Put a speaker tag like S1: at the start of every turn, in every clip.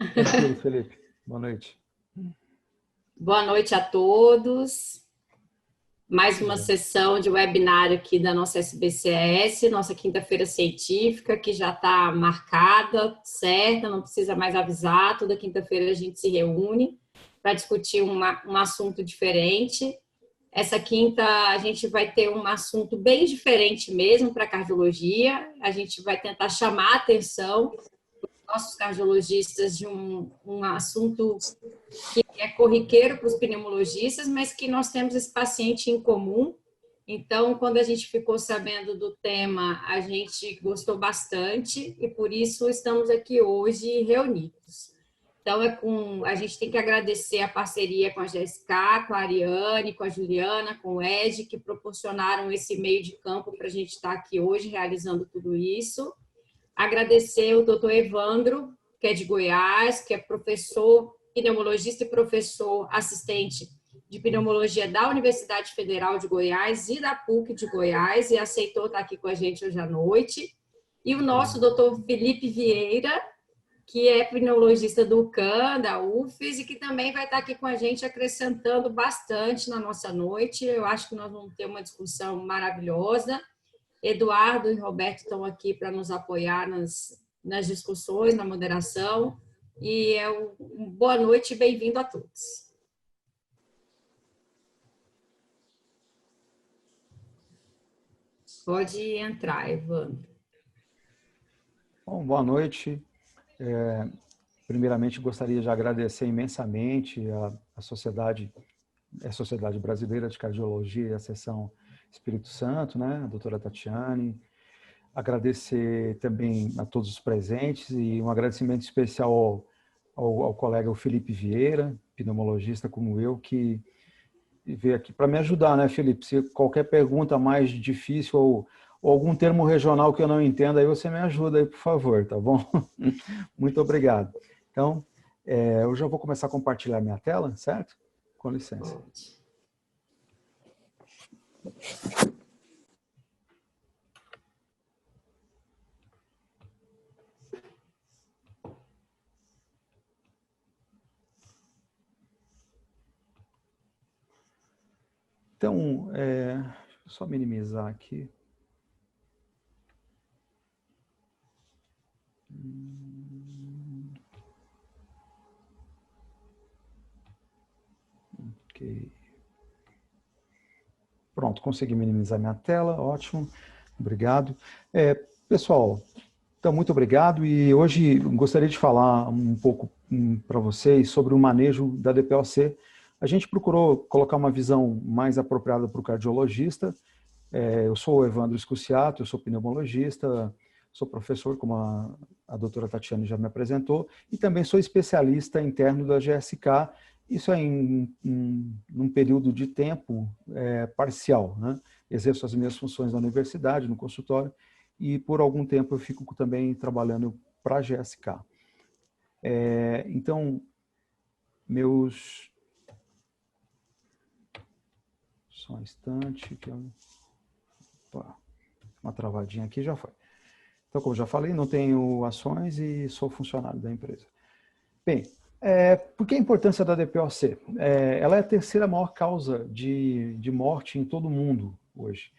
S1: Tranquilo, Felipe. Boa noite.
S2: Boa noite a todos. Mais
S1: Tudo
S2: uma
S1: bem.
S2: sessão de webinário aqui da nossa SBCS, nossa quinta-feira científica, que já está marcada, certa, não precisa mais avisar. Toda quinta-feira a gente se reúne para discutir um assunto diferente. Essa quinta a gente vai ter um assunto bem diferente mesmo para a cardiologia. A gente vai tentar chamar a atenção nossos cardiologistas de um assunto que é corriqueiro para os pneumologistas, mas que nós temos esse paciente em comum. Então, quando a gente ficou sabendo do tema, a gente gostou bastante e por isso estamos aqui hoje reunidos. Então, a gente tem que agradecer a parceria com a Jéssica, com a Ariane, com a Juliana, com o Ed, que proporcionaram esse meio de campo para a gente estar aqui hoje realizando tudo isso. Agradecer o doutor Evandro, que é de Goiás, que é professor pneumologista e professor assistente de pneumologia da Universidade Federal de Goiás e da PUC de Goiás, e aceitou estar aqui com a gente hoje à noite. E o nosso doutor Felipe Vieira, que é pneumologista do UCAM, da UFES, e que também vai estar aqui com a gente acrescentando bastante na nossa noite. Eu acho que nós vamos ter uma discussão maravilhosa. Eduardo e Roberto estão aqui para nos apoiar nas discussões, na moderação. E boa noite e bem-vindo a todos. Pode entrar, Evandro.
S1: Bom, boa noite. Primeiramente, gostaria de agradecer imensamente a Sociedade Brasileira de Cardiologia e a Seção Espírito Santo, né, a doutora Tatiane. Agradecer também a todos os presentes e um agradecimento especial ao colega Felipe Vieira, pneumologista como eu, que veio aqui para me ajudar, né, Felipe? Se qualquer pergunta mais difícil ou algum termo regional que eu não entenda, aí você me ajuda aí, por favor, tá bom? Muito obrigado. Então, eu já vou começar a compartilhar minha tela, certo? Com licença.
S2: Pode.
S1: Então, deixa eu só minimizar aqui. Ok. Pronto, consegui minimizar minha tela, ótimo, obrigado. Pessoal, então muito obrigado e hoje gostaria de falar um pouco para vocês sobre o manejo da DPOC. A gente procurou colocar uma visão mais apropriada para o cardiologista. Eu sou o Evandro Scusiato, eu sou pneumologista, sou professor, como a doutora Tatiane já me apresentou, e também sou especialista interno da GSK. Isso é num período de tempo parcial, né? Exerço as minhas funções na universidade, no consultório, e por algum tempo eu fico também trabalhando para a GSK. Então, Só um instante, que eu... uma travadinha aqui, já foi. Então, como já falei, não tenho ações e sou funcionário da empresa. Bem, por que a importância da DPOC? Ela é a terceira maior causa de morte em todo o mundo hoje.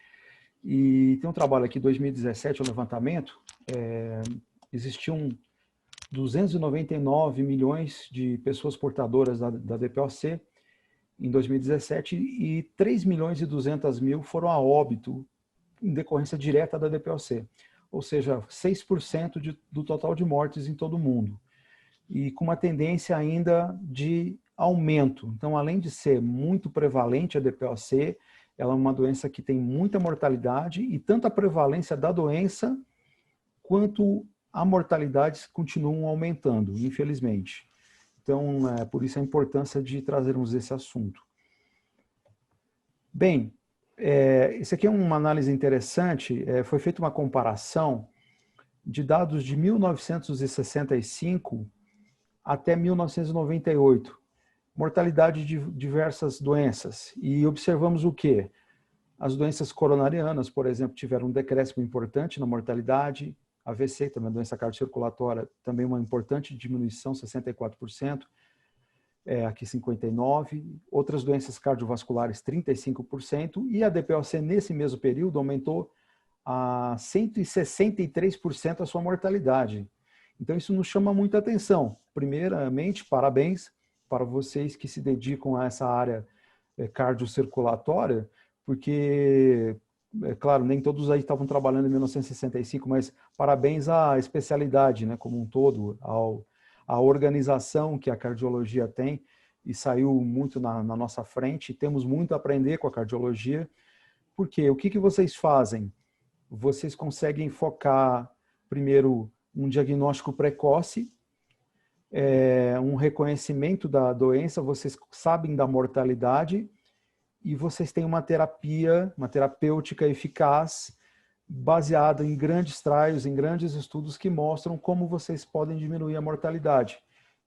S1: E tem um trabalho aqui, 2017, o levantamento, existiam 299 milhões de pessoas portadoras da DPOC em 2017 e 3 milhões e 200 mil foram a óbito em decorrência direta da DPOC, ou seja, 6% do total de mortes em todo o mundo. E com uma tendência ainda de aumento. Então, além de ser muito prevalente a DPOC, ela é uma doença que tem muita mortalidade e tanto a prevalência da doença quanto a mortalidade continuam aumentando, infelizmente. Então, por isso a importância de trazermos esse assunto. Bem, isso aqui é uma análise interessante, foi feita uma comparação de dados de 1965 até 1998, mortalidade de diversas doenças, e observamos o quê? As doenças coronarianas, por exemplo, tiveram um decréscimo importante na mortalidade, AVC, também é doença cardiocirculatória, também uma importante diminuição, 64%, aqui 59%, outras doenças cardiovasculares, 35%, e a DPOC nesse mesmo período aumentou a 163% a sua mortalidade. Então isso nos chama muita atenção. Primeiramente, parabéns para vocês que se dedicam a essa área cardiocirculatória, porque, é claro, nem todos aí estavam trabalhando em 1965, mas parabéns à especialidade, né, como um todo, à organização que a cardiologia tem, e saiu muito na nossa frente. Temos muito a aprender com a cardiologia, porque o que vocês fazem? Vocês conseguem focar, primeiro, um diagnóstico precoce, um reconhecimento da doença, vocês sabem da mortalidade e vocês têm uma terapêutica eficaz, baseada em grandes trials, em grandes estudos que mostram como vocês podem diminuir a mortalidade.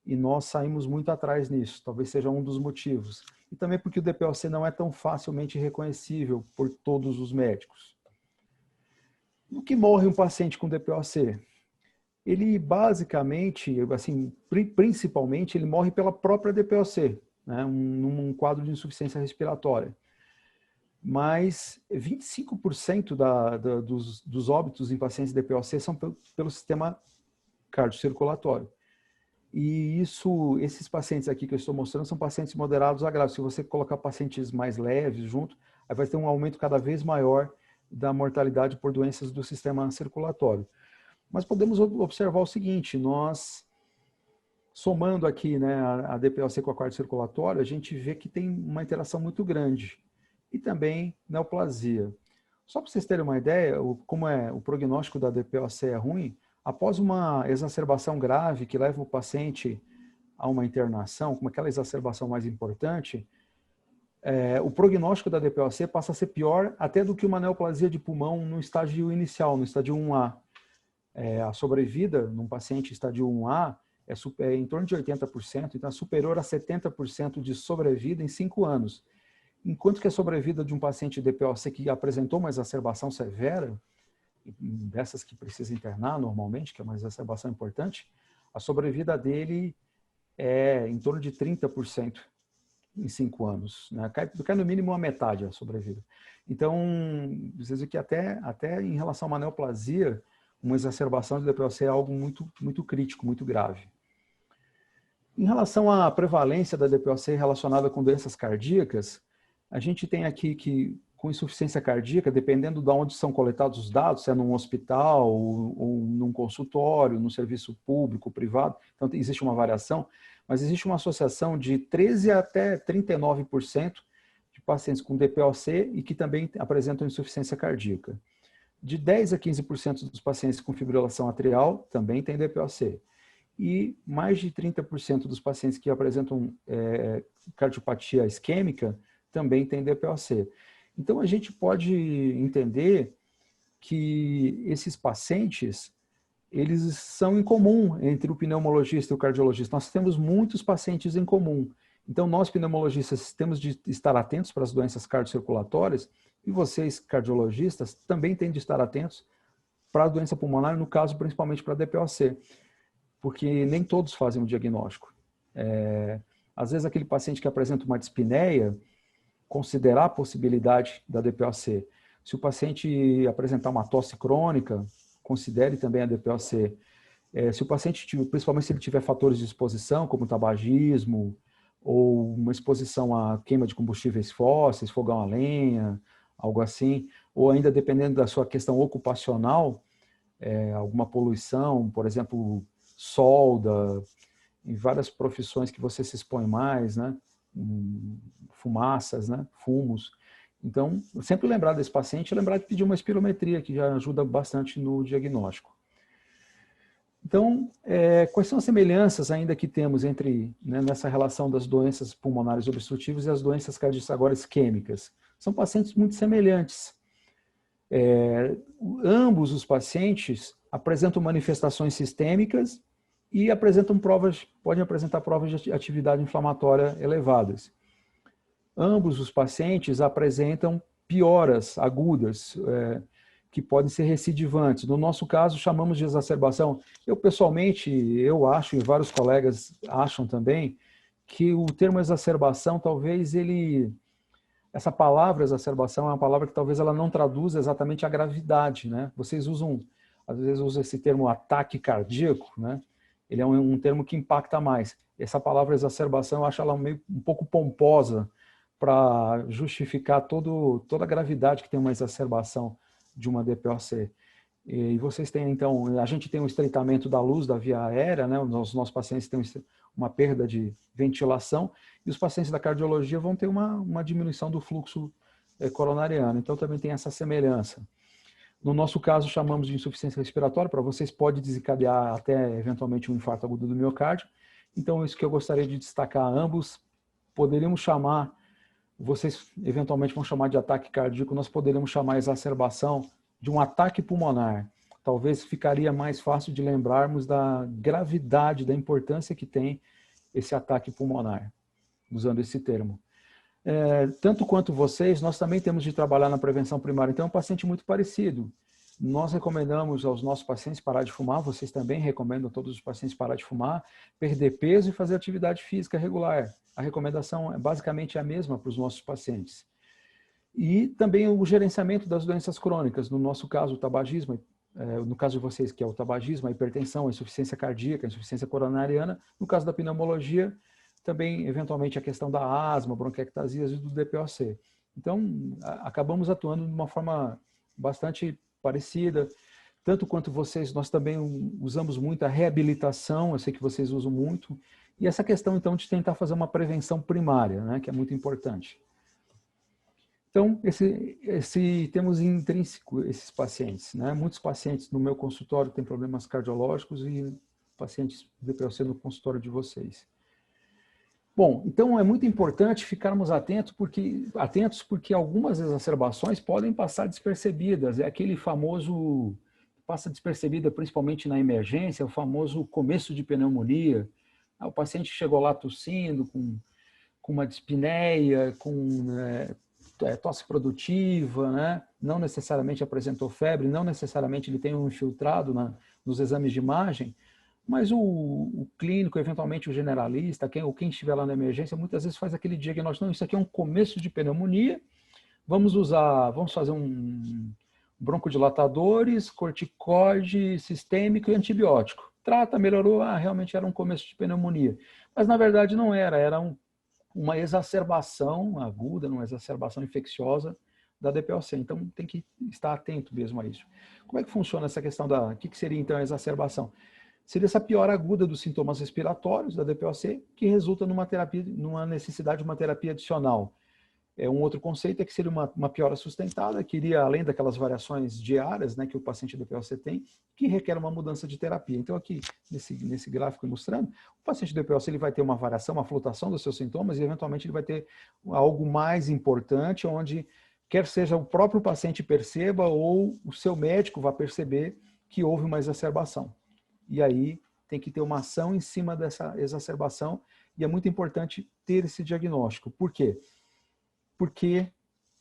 S1: E nós saímos muito atrás nisso, talvez seja um dos motivos. E também porque o DPOC não é tão facilmente reconhecível por todos os médicos. No que morre um paciente com DPOC? Ele basicamente, assim, principalmente, ele morre pela própria DPOC, né, num quadro de insuficiência respiratória. Mas 25% dos óbitos em pacientes DPOC são pelo sistema cardiocirculatório. E esses pacientes aqui que eu estou mostrando são pacientes moderados a graves. Se você colocar pacientes mais leves junto, aí vai ter um aumento cada vez maior da mortalidade por doenças do sistema circulatório. Mas podemos observar o seguinte, nós, somando aqui, né, a DPOC com a cardiocirculatória, a gente vê que tem uma interação muito grande. E também neoplasia. Só para vocês terem uma ideia, como o prognóstico da DPOC é ruim, após uma exacerbação grave que leva o paciente a uma internação, como aquela exacerbação mais importante, o prognóstico da DPOC passa a ser pior até do que uma neoplasia de pulmão no estágio inicial, no estágio 1A. A sobrevida num paciente estágio 1A é em torno de 80%, então é superior a 70% de sobrevida em 5 anos. Enquanto que a sobrevida de um paciente DPOC que apresentou uma exacerbação severa, dessas que precisa internar normalmente, que é uma exacerbação importante, a sobrevida dele é em torno de 30% em 5 anos. Né? Cai no mínimo a metade a sobrevida. Então, vocês veem que até em relação a uma neoplasia, uma exacerbação de DPOC é algo muito, muito crítico, muito grave. Em relação à prevalência da DPOC relacionada com doenças cardíacas, a gente tem aqui que, com insuficiência cardíaca, dependendo de onde são coletados os dados, se é num hospital, ou num consultório, num serviço público, privado, então existe uma variação, mas existe uma associação de 13% até 39% de pacientes com DPOC e que também apresentam insuficiência cardíaca. De 10% a 15% dos pacientes com fibrilação atrial também tem DPOC. E mais de 30% dos pacientes que apresentam cardiopatia isquêmica também tem DPOC. Então, a gente pode entender que esses pacientes, eles são em comum entre o pneumologista e o cardiologista. Nós temos muitos pacientes em comum. Então, nós pneumologistas temos de estar atentos para as doenças cardiocirculatórias e vocês, cardiologistas, também têm de estar atentos para a doença pulmonar, no caso, principalmente para a DPOC, porque nem todos fazem o diagnóstico. Às vezes, aquele paciente que apresenta uma dispneia, considerar a possibilidade da DPOC. Se o paciente apresentar uma tosse crônica, considere também a DPOC. Se o paciente, principalmente se ele tiver fatores de exposição, como tabagismo, ou uma exposição à queima de combustíveis fósseis, fogão a lenha, algo assim, ou ainda dependendo da sua questão ocupacional, alguma poluição, por exemplo, solda, em várias profissões que você se expõe mais, né? Fumaças, né? Fumos. Então, sempre lembrar desse paciente e lembrar de pedir uma espirometria, que já ajuda bastante no diagnóstico. Então, quais são as semelhanças ainda que temos nessa relação das doenças pulmonares obstrutivas e as doenças agora isquêmicas? São pacientes muito semelhantes. Ambos os pacientes apresentam manifestações sistêmicas e podem apresentar provas de atividade inflamatória elevadas. Ambos os pacientes apresentam pioras agudas, que podem ser recidivantes. No nosso caso, chamamos de exacerbação. Eu, pessoalmente, eu acho, e vários colegas acham também, que o termo exacerbação, talvez essa palavra exacerbação é uma palavra que talvez ela não traduza exatamente a gravidade, né? Vocês às vezes usam esse termo ataque cardíaco, né? Ele é um termo que impacta mais. Essa palavra exacerbação, eu acho ela um pouco pomposa para justificar toda a gravidade que tem uma exacerbação de uma DPOC. E vocês têm, então, a gente tem um estreitamento da luz da via aérea, né? Os nossos pacientes têm uma perda de ventilação e os pacientes da cardiologia vão ter uma diminuição do fluxo coronariano. Então, também tem essa semelhança. No nosso caso, chamamos de insuficiência respiratória, para vocês pode desencadear até, eventualmente, um infarto agudo do miocárdio. Então, isso que eu gostaria de destacar, ambos poderíamos chamar, vocês eventualmente vão chamar de ataque cardíaco, nós poderíamos chamar a exacerbação de um ataque pulmonar. Talvez ficaria mais fácil de lembrarmos da gravidade, da importância que tem esse ataque pulmonar, usando esse termo. Tanto quanto vocês, nós também temos de trabalhar na prevenção primária. Então, é um paciente muito parecido. Nós recomendamos aos nossos pacientes parar de fumar, vocês também recomendam a todos os pacientes parar de fumar, perder peso e fazer atividade física regular. A recomendação é basicamente a mesma para os nossos pacientes. E também o gerenciamento das doenças crônicas, no nosso caso o tabagismo, no caso de vocês que é o tabagismo, a hipertensão, a insuficiência cardíaca, a insuficiência coronariana, no caso da pneumologia, também eventualmente a questão da asma, bronquiectasias e do DPOC. Então, acabamos atuando de uma forma bastante parecida, tanto quanto vocês, nós também usamos muito a reabilitação, eu sei que vocês usam muito, e essa questão então de tentar fazer uma prevenção primária, né, que é muito importante. Então, temos intrínseco esses pacientes, né? Muitos pacientes no meu consultório têm problemas cardiológicos e pacientes DPOC no consultório de vocês. Bom, então é muito importante ficarmos atentos porque algumas exacerbações podem passar despercebidas. É aquele famoso, passa despercebida principalmente na emergência, o famoso começo de pneumonia. O paciente chegou lá tossindo, com uma dispneia, com tosse produtiva, né? Não necessariamente apresentou febre, não necessariamente ele tem um infiltrado nos exames de imagem, mas o clínico, eventualmente o generalista, quem estiver lá na emergência, muitas vezes faz aquele diagnóstico, não, isso aqui é um começo de pneumonia, vamos fazer um broncodilatadores, corticoide sistêmico e antibiótico. Trata, melhorou, realmente era um começo de pneumonia. Mas na verdade não era uma exacerbação aguda, uma exacerbação infecciosa da DPOC. Então tem que estar atento mesmo a isso. Como é que funciona essa questão o que seria então a exacerbação? Seria essa piora aguda dos sintomas respiratórios da DPOC que resulta numa necessidade de uma terapia adicional. Um outro conceito é que seria uma piora sustentada, que iria além daquelas variações diárias, né, que o paciente DPOC tem, que requer uma mudança de terapia. Então aqui, nesse gráfico mostrando, o paciente DPOC ele vai ter uma variação, uma flutuação dos seus sintomas e eventualmente ele vai ter algo mais importante, onde quer seja o próprio paciente perceba ou o seu médico vá perceber que houve uma exacerbação. E aí tem que ter uma ação em cima dessa exacerbação e é muito importante ter esse diagnóstico. Por quê? Porque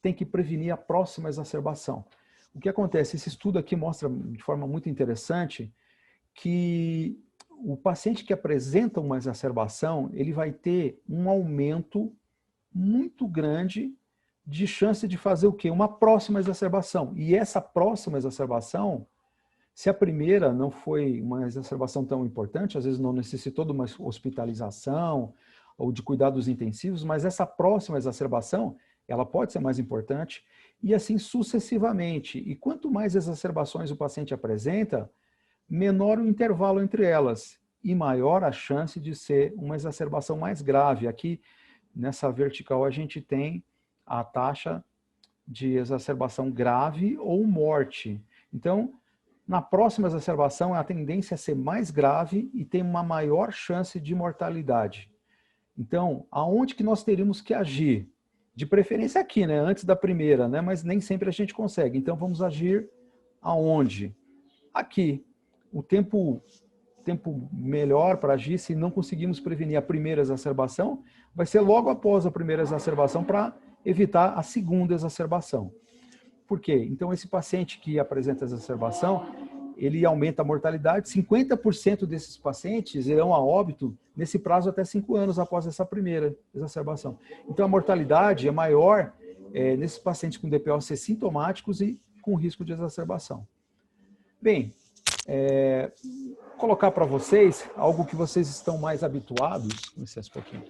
S1: tem que prevenir a próxima exacerbação. O que acontece? Esse estudo aqui mostra de forma muito interessante que o paciente que apresenta uma exacerbação, ele vai ter um aumento muito grande de chance de fazer o quê? Uma próxima exacerbação. E essa próxima exacerbação, se a primeira não foi uma exacerbação tão importante, às vezes não necessitou de uma hospitalização ou de cuidados intensivos, mas essa próxima exacerbação, ela pode ser mais importante e assim sucessivamente. E quanto mais exacerbações o paciente apresenta, menor o intervalo entre elas e maior a chance de ser uma exacerbação mais grave. Aqui, nessa vertical, a gente tem a taxa de exacerbação grave ou morte. Então, na próxima exacerbação, a tendência é ser mais grave e tem uma maior chance de mortalidade. Então, aonde que nós teríamos que agir? De preferência aqui, né? Antes da primeira, né? Mas nem sempre a gente consegue. Então, vamos agir aonde? Aqui. O tempo melhor para agir, se não conseguimos prevenir a primeira exacerbação, vai ser logo após a primeira exacerbação para evitar a segunda exacerbação. Por quê? Então, esse paciente que apresenta exacerbação, ele aumenta a mortalidade. 50% desses pacientes irão a óbito nesse prazo até 5 anos após essa primeira exacerbação. Então, a mortalidade é maior nesses pacientes com DPOC sintomáticos e com risco de exacerbação. Bem, colocar para vocês algo que vocês estão mais habituados. Licença um pouquinho.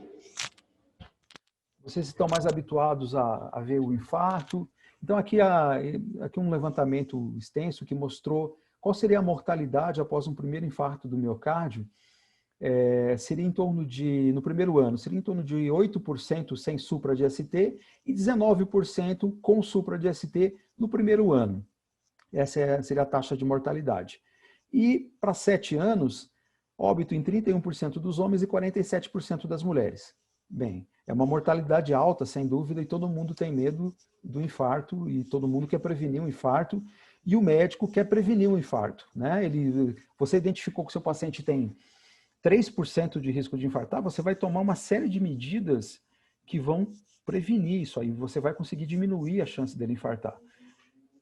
S1: Vocês estão mais habituados a ver o infarto. Então, aqui um levantamento extenso que mostrou qual seria a mortalidade após um primeiro infarto do miocárdio. Seria em torno de, no primeiro ano, seria em torno de 8% sem supra de ST e 19% com supra de ST no primeiro ano. Essa seria a taxa de mortalidade. E para 7 anos, óbito em 31% dos homens e 47% das mulheres. Bem, é uma mortalidade alta, sem dúvida, e todo mundo tem medo do infarto e todo mundo quer prevenir um infarto e o médico quer prevenir um infarto, né? Você identificou que o seu paciente tem 3% de risco de infartar, você vai tomar uma série de medidas que vão prevenir isso aí, você vai conseguir diminuir a chance dele infartar.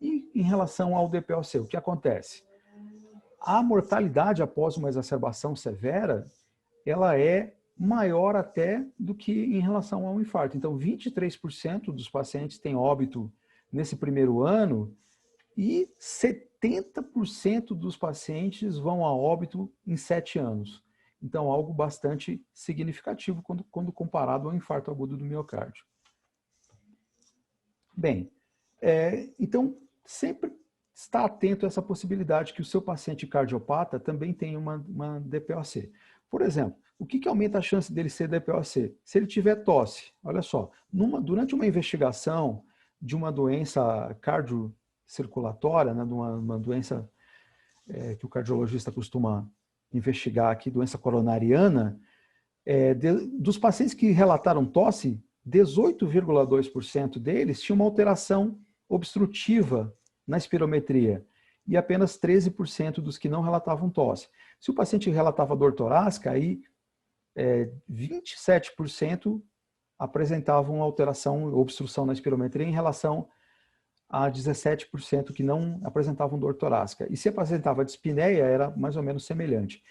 S1: E em relação ao DPOC, o que acontece? A mortalidade após uma exacerbação severa, ela é maior até do que em relação ao infarto. Então, 23% dos pacientes têm óbito nesse primeiro ano e 70% dos pacientes vão a óbito em 7 anos. Então, algo bastante significativo quando comparado ao infarto agudo do miocárdio. Bem, então, sempre está atento a essa possibilidade que o seu paciente cardiopata também tenha uma DPOC. Por exemplo, o que aumenta a chance dele ser DPOC? Se ele tiver tosse, olha só, durante uma investigação de uma doença cardiocirculatória, né, de uma doença que o cardiologista costuma investigar aqui, doença coronariana, dos pacientes que relataram tosse, 18,2% deles tinham uma alteração obstrutiva na espirometria e apenas 13% dos que não relatavam tosse. Se o paciente relatava dor torácica, aí 27% apresentavam alteração, obstrução na espirometria em relação a 17% que não apresentavam dor torácica. E se apresentava dispneia, era mais ou menos semelhante.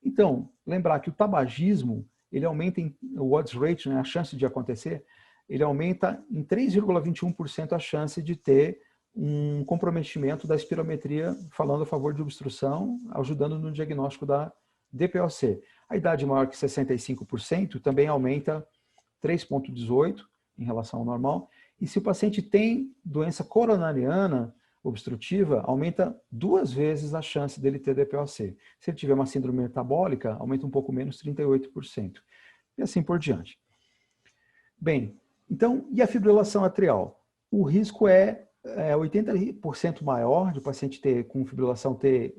S1: Então, lembrar que o tabagismo, ele aumenta o odds rate, né, a chance de acontecer, ele aumenta em 3,21% a chance de ter um comprometimento da espirometria, falando a favor de obstrução, ajudando no diagnóstico da DPOC. A idade maior que 65% também aumenta 3,18% em relação ao normal. E se o paciente tem doença coronariana obstrutiva, aumenta 2 vezes a chance dele ter DPOC. Se ele tiver uma síndrome metabólica, aumenta um pouco menos, 38%. E assim por diante. Bem, então, e a fibrilação atrial? O risco é 80% maior de o paciente com fibrilação ter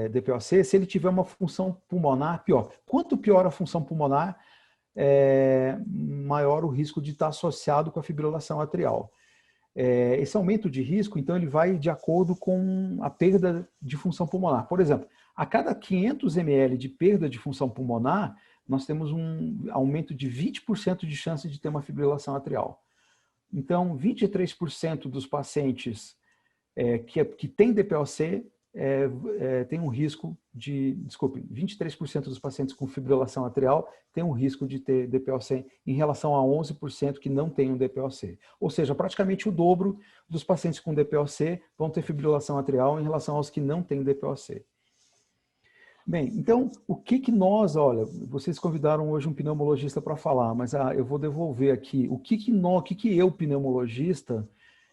S1: DPOC se ele tiver uma função pulmonar pior. Quanto pior a função pulmonar, maior o risco de estar associado com a fibrilação atrial. Esse aumento de risco, então, ele vai de acordo com a perda de função pulmonar. Por exemplo, a cada 500 ml de perda de função pulmonar, nós temos um aumento de 20% de chance de ter uma fibrilação atrial. Então, 23% dos pacientes que têm DPOC tem um risco de... Desculpe, 23% dos pacientes com fibrilação atrial têm um risco de ter DPOC em relação a 11% que não têm um DPOC. Ou seja, praticamente o dobro dos pacientes com DPOC vão ter fibrilação atrial em relação aos que não têm DPOC. Bem, então, o que nós, olha, vocês convidaram hoje um pneumologista para falar, mas eu vou devolver aqui. O que eu, pneumologista,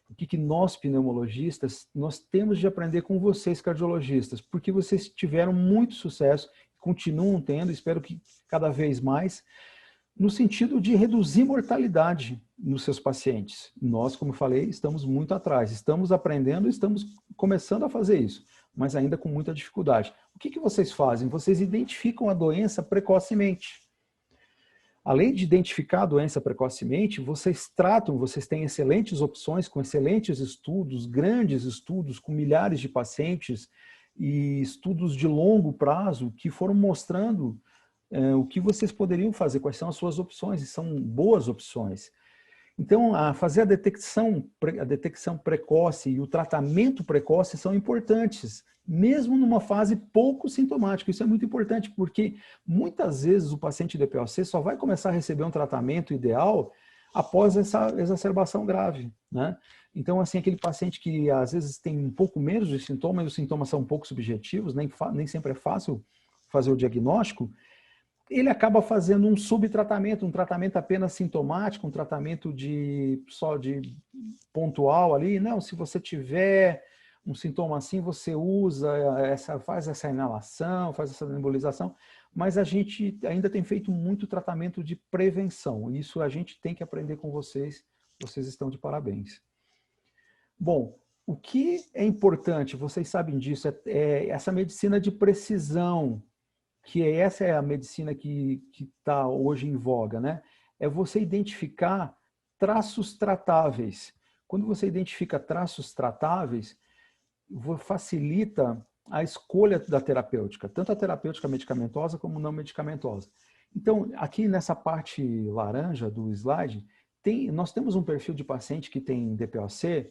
S1: o que nós, pneumologistas, nós temos de aprender com vocês, cardiologistas, porque vocês tiveram muito sucesso, continuam tendo, espero que cada vez mais, no sentido de reduzir mortalidade nos seus pacientes. Nós, como falei, estamos muito atrás, estamos aprendendo, estamos começando a fazer isso, mas ainda com muita dificuldade. O que vocês fazem? Vocês identificam a doença precocemente. Além de identificar a doença precocemente, vocês têm excelentes opções, com excelentes estudos, grandes estudos, com milhares de pacientes e estudos de longo prazo que foram mostrando o que vocês poderiam fazer, quais são as suas opções, e são boas opções. Então, fazer a detecção precoce e o tratamento precoce são importantes, mesmo numa fase pouco sintomática. Isso é muito importante, porque muitas vezes o paciente DPOC só vai começar a receber um tratamento ideal após essa exacerbação grave, né? Então, assim, aquele paciente que às vezes tem um pouco menos de sintomas, e os sintomas são um pouco subjetivos, nem sempre é fácil fazer o diagnóstico, ele acaba fazendo um subtratamento, um tratamento apenas sintomático, um tratamento só de pontual ali. Não, se você tiver um sintoma assim, você faz essa inalação, faz essa nebulização, mas a gente ainda tem feito muito tratamento de prevenção. Isso a gente tem que aprender com vocês estão de parabéns. Bom, o que é importante, vocês sabem disso, é essa medicina de precisão, que essa é a medicina que está hoje em voga, né? É você identificar traços tratáveis. Quando você identifica traços tratáveis, facilita a escolha da terapêutica, tanto a terapêutica medicamentosa como não medicamentosa. Então, aqui nessa parte laranja do slide, nós temos um perfil de paciente que tem DPOC,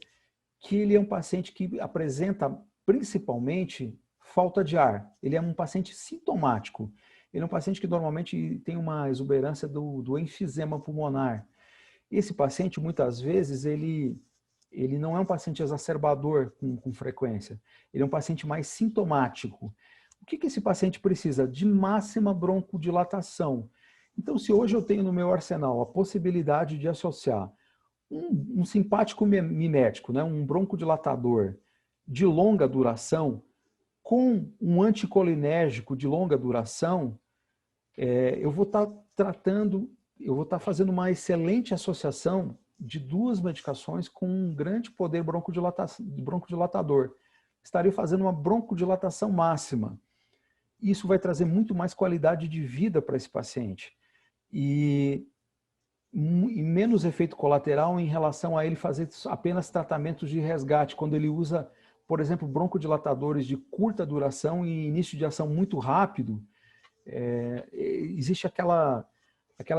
S1: que ele é um paciente que apresenta principalmente falta de ar. Ele é um paciente sintomático. Ele é um paciente que normalmente tem uma exuberância do enfisema pulmonar. Esse paciente, muitas vezes, ele não é um paciente exacerbador com frequência. Ele é um paciente mais sintomático. O que esse paciente precisa? De máxima broncodilatação. Então, se hoje eu tenho no meu arsenal a possibilidade de associar um simpático mimético, né, um broncodilatador de longa duração, com um anticolinérgico de longa duração, eu vou estar fazendo uma excelente associação de duas medicações com um grande poder broncodilatador. Estaria fazendo uma broncodilatação máxima. Isso vai trazer muito mais qualidade de vida para esse paciente. E menos efeito colateral em relação a ele fazer apenas tratamentos de resgate, quando ele usa, por exemplo, broncodilatadores de curta duração e início de ação muito rápido, existe aquela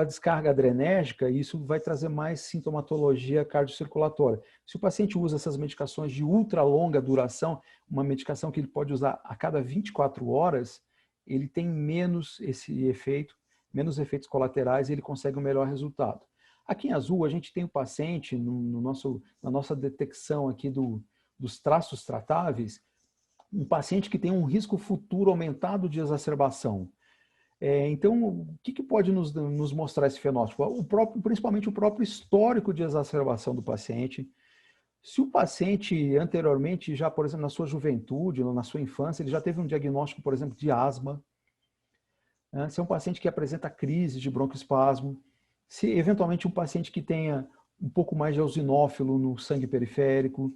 S1: descarga adrenérgica e isso vai trazer mais sintomatologia cardiocirculatória. Se o paciente usa essas medicações de ultra longa duração, uma medicação que ele pode usar a cada 24 horas, ele tem menos esse efeito, menos efeitos colaterais e ele consegue um melhor resultado. Aqui em azul, a gente tem o paciente, na nossa detecção aqui dos traços tratáveis, um paciente que tem um risco futuro aumentado de exacerbação. Então, o que pode nos mostrar esse fenótipo? Principalmente o próprio histórico de exacerbação do paciente. Se o paciente anteriormente, já, por exemplo, na sua juventude ou na sua infância, ele já teve um diagnóstico, por exemplo, de asma, né? Se é um paciente que apresenta crise de broncoespasmo, se eventualmente um paciente que tenha um pouco mais de eosinófilo no sangue periférico,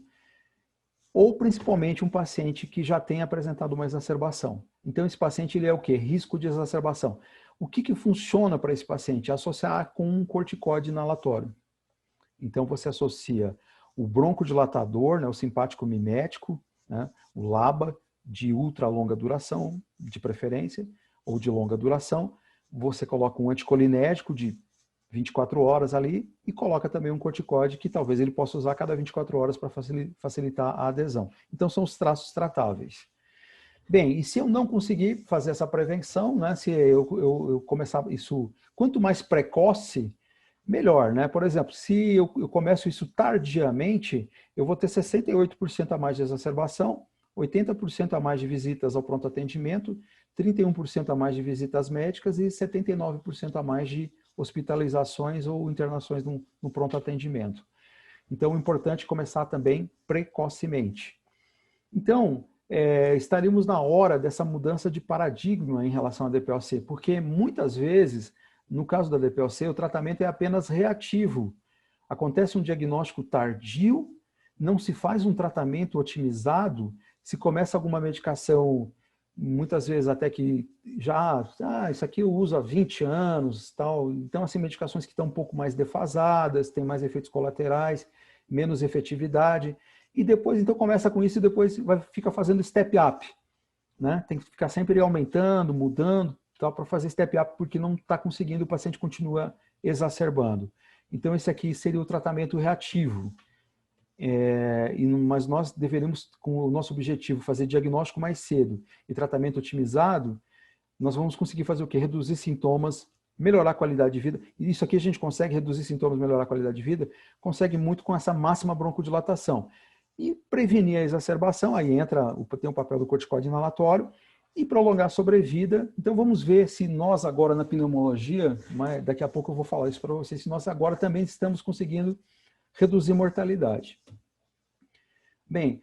S1: ou principalmente um paciente que já tenha apresentado uma exacerbação. Então esse paciente ele é o quê? Risco de exacerbação. O que funciona para esse paciente? Associar com um corticóide inalatório. Então você associa o broncodilatador, né, o simpático mimético, né, o LABA, de ultra longa duração, de preferência, ou de longa duração, você coloca um anticolinérgico de 24 horas ali e coloca também um corticóide que talvez ele possa usar a cada 24 horas para facilitar a adesão. Então são os traços tratáveis. Bem, e se eu não conseguir fazer essa prevenção, né, se eu começar isso, quanto mais precoce, melhor, né? Por exemplo, se eu começo isso tardiamente, eu vou ter 68% a mais de exacerbação, 80% a mais de visitas ao pronto atendimento, 31% a mais de visitas médicas e 79% a mais de hospitalizações ou internações no pronto atendimento. Então, é importante começar também precocemente. Então, estaríamos na hora dessa mudança de paradigma em relação à DPOC, porque muitas vezes, no caso da DPOC, o tratamento é apenas reativo. Acontece um diagnóstico tardio, não se faz um tratamento otimizado, se começa alguma medicação, muitas vezes até que isso aqui eu uso há 20 anos, tal. Então, assim, medicações que estão um pouco mais defasadas, têm mais efeitos colaterais, menos efetividade. E depois, então, começa com isso e depois fica fazendo step-up, né? Tem que ficar sempre aumentando, mudando, para fazer step-up, porque não está conseguindo, o paciente continua exacerbando. Então, esse aqui seria o tratamento reativo. Mas nós deveríamos, com o nosso objetivo, fazer diagnóstico mais cedo e tratamento otimizado, nós vamos conseguir fazer o quê? Reduzir sintomas, melhorar a qualidade de vida. E isso aqui a gente consegue reduzir sintomas, melhorar a qualidade de vida, consegue muito com essa máxima broncodilatação. E prevenir a exacerbação, aí tem o papel do corticoide inalatório, e prolongar a sobrevida. Então vamos ver se nós agora na pneumologia, mas daqui a pouco eu vou falar isso para vocês, se nós agora também estamos conseguindo reduzir mortalidade. Bem,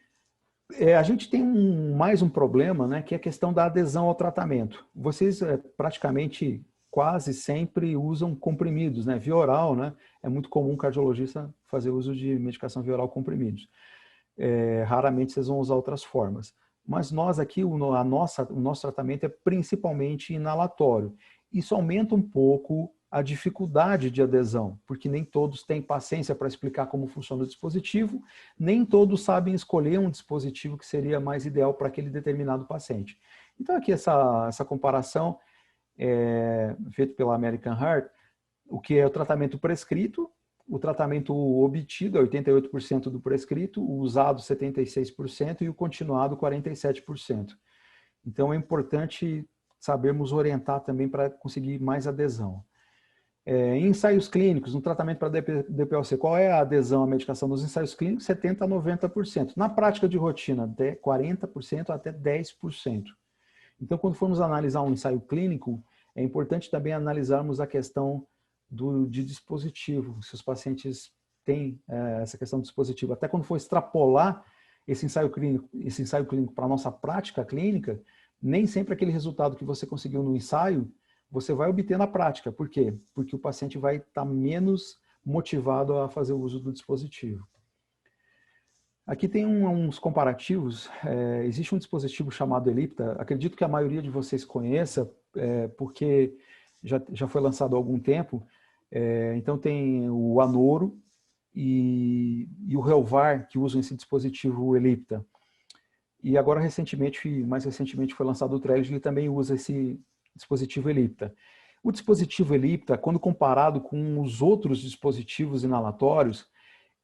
S1: a gente tem mais um problema, né, que é a questão da adesão ao tratamento. Vocês praticamente quase sempre usam comprimidos, né, via oral, né? É muito comum um cardiologista fazer uso de medicação via oral comprimidos. Raramente vocês vão usar outras formas. Mas nós aqui, o nosso tratamento é principalmente inalatório. Isso aumenta um pouco a dificuldade de adesão, porque nem todos têm paciência para explicar como funciona o dispositivo, nem todos sabem escolher um dispositivo que seria mais ideal para aquele determinado paciente. Então aqui essa comparação é feita pela American Heart, o que é o tratamento prescrito, o tratamento obtido é 88% do prescrito, o usado 76% e o continuado 47%. Então é importante sabermos orientar também para conseguir mais adesão. Em ensaios clínicos, no tratamento para DPLC, qual é a adesão à medicação? Nos ensaios clínicos, 70% a 90%. Na prática de rotina, até 40% até 10%. Então, quando formos analisar um ensaio clínico, é importante também analisarmos a questão de dispositivo, se os pacientes têm essa questão do dispositivo. Até quando for extrapolar esse ensaio clínico para a nossa prática clínica, nem sempre aquele resultado que você conseguiu no ensaio, você vai obter na prática. Por quê? Porque o paciente vai estar menos motivado a fazer o uso do dispositivo. Aqui tem uns comparativos. Existe um dispositivo chamado Ellipta. Acredito que a maioria de vocês conheça, porque já foi lançado há algum tempo. Então tem o Anoro e o Relvar, que usam esse dispositivo Ellipta. E agora, mais recentemente, foi lançado o Trelegy, ele também usa esse dispositivo Ellipta. O dispositivo Ellipta, quando comparado com os outros dispositivos inalatórios,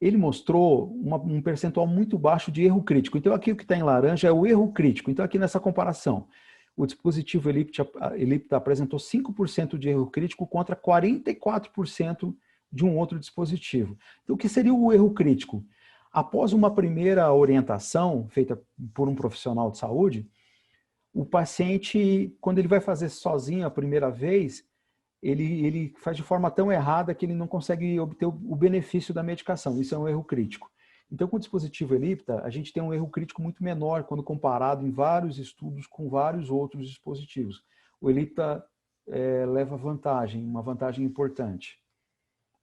S1: ele mostrou um percentual muito baixo de erro crítico. Então, aqui o que está em laranja é o erro crítico. Então, aqui nessa comparação, o dispositivo Ellipta apresentou 5% de erro crítico contra 44% de um outro dispositivo. Então, o que seria o erro crítico? Após uma primeira orientação feita por um profissional de saúde, o paciente, quando ele vai fazer sozinho a primeira vez, ele faz de forma tão errada que ele não consegue obter o benefício da medicação. Isso é um erro crítico. Então, com o dispositivo Ellipta, a gente tem um erro crítico muito menor quando comparado em vários estudos com vários outros dispositivos. O Ellipta leva vantagem, uma vantagem importante.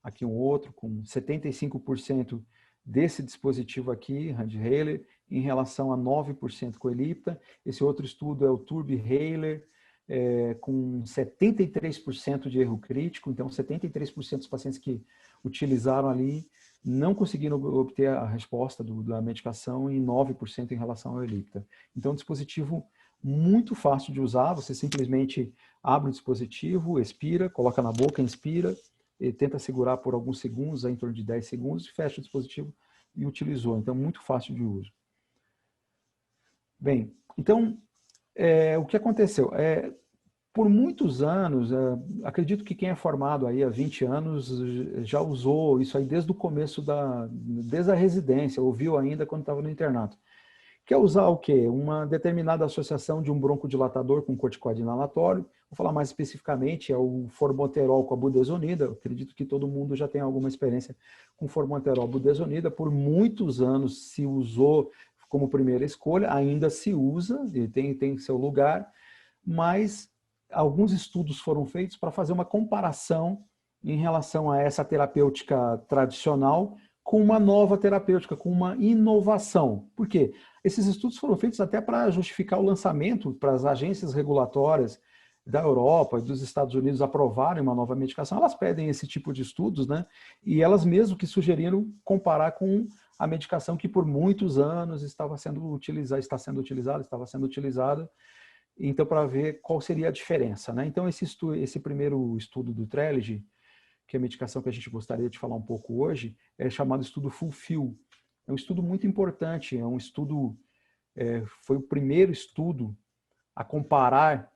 S1: Aqui um outro com 75% desse dispositivo aqui, Handheiler, em relação a 9% com Ellipta. Esse outro estudo é o Turbi-Heiler, com 73% de erro crítico. Então, 73% dos pacientes que utilizaram ali não conseguiram obter a resposta da medicação e 9% em relação ao Ellipta. Então, é um dispositivo muito fácil de usar. Você simplesmente abre o dispositivo, expira, coloca na boca, inspira, e tenta segurar por alguns segundos, em torno de 10 segundos, fecha o dispositivo e utilizou. Então, muito fácil de uso. Bem, então, o que aconteceu? Por muitos anos, acredito que quem é formado aí há 20 anos já usou isso aí desde o começo, desde a residência, ouviu ainda quando estava no internato. Quer usar o quê? Uma determinada associação de um broncodilatador com corticoide inalatório. Vou falar mais especificamente, é o formoterol com a budesonida. Eu acredito que todo mundo já tem alguma experiência com formoterol budesonida. Por muitos anos se usou como primeira escolha, ainda se usa, e tem seu lugar, mas alguns estudos foram feitos para fazer uma comparação em relação a essa terapêutica tradicional com uma nova terapêutica, com uma inovação. Por quê? Esses estudos foram feitos até para justificar o lançamento para as agências regulatórias da Europa e dos Estados Unidos aprovarem uma nova medicação. Elas pedem esse tipo de estudos, né? E elas mesmo que sugeriram comparar com a medicação que por muitos anos estava sendo utilizada, então para ver qual seria a diferença, né? Então esse primeiro estudo do Trelegy, que é a medicação que a gente gostaria de falar um pouco hoje, é chamado estudo Fulfill. É um estudo muito importante, é um estudo, foi o primeiro estudo a comparar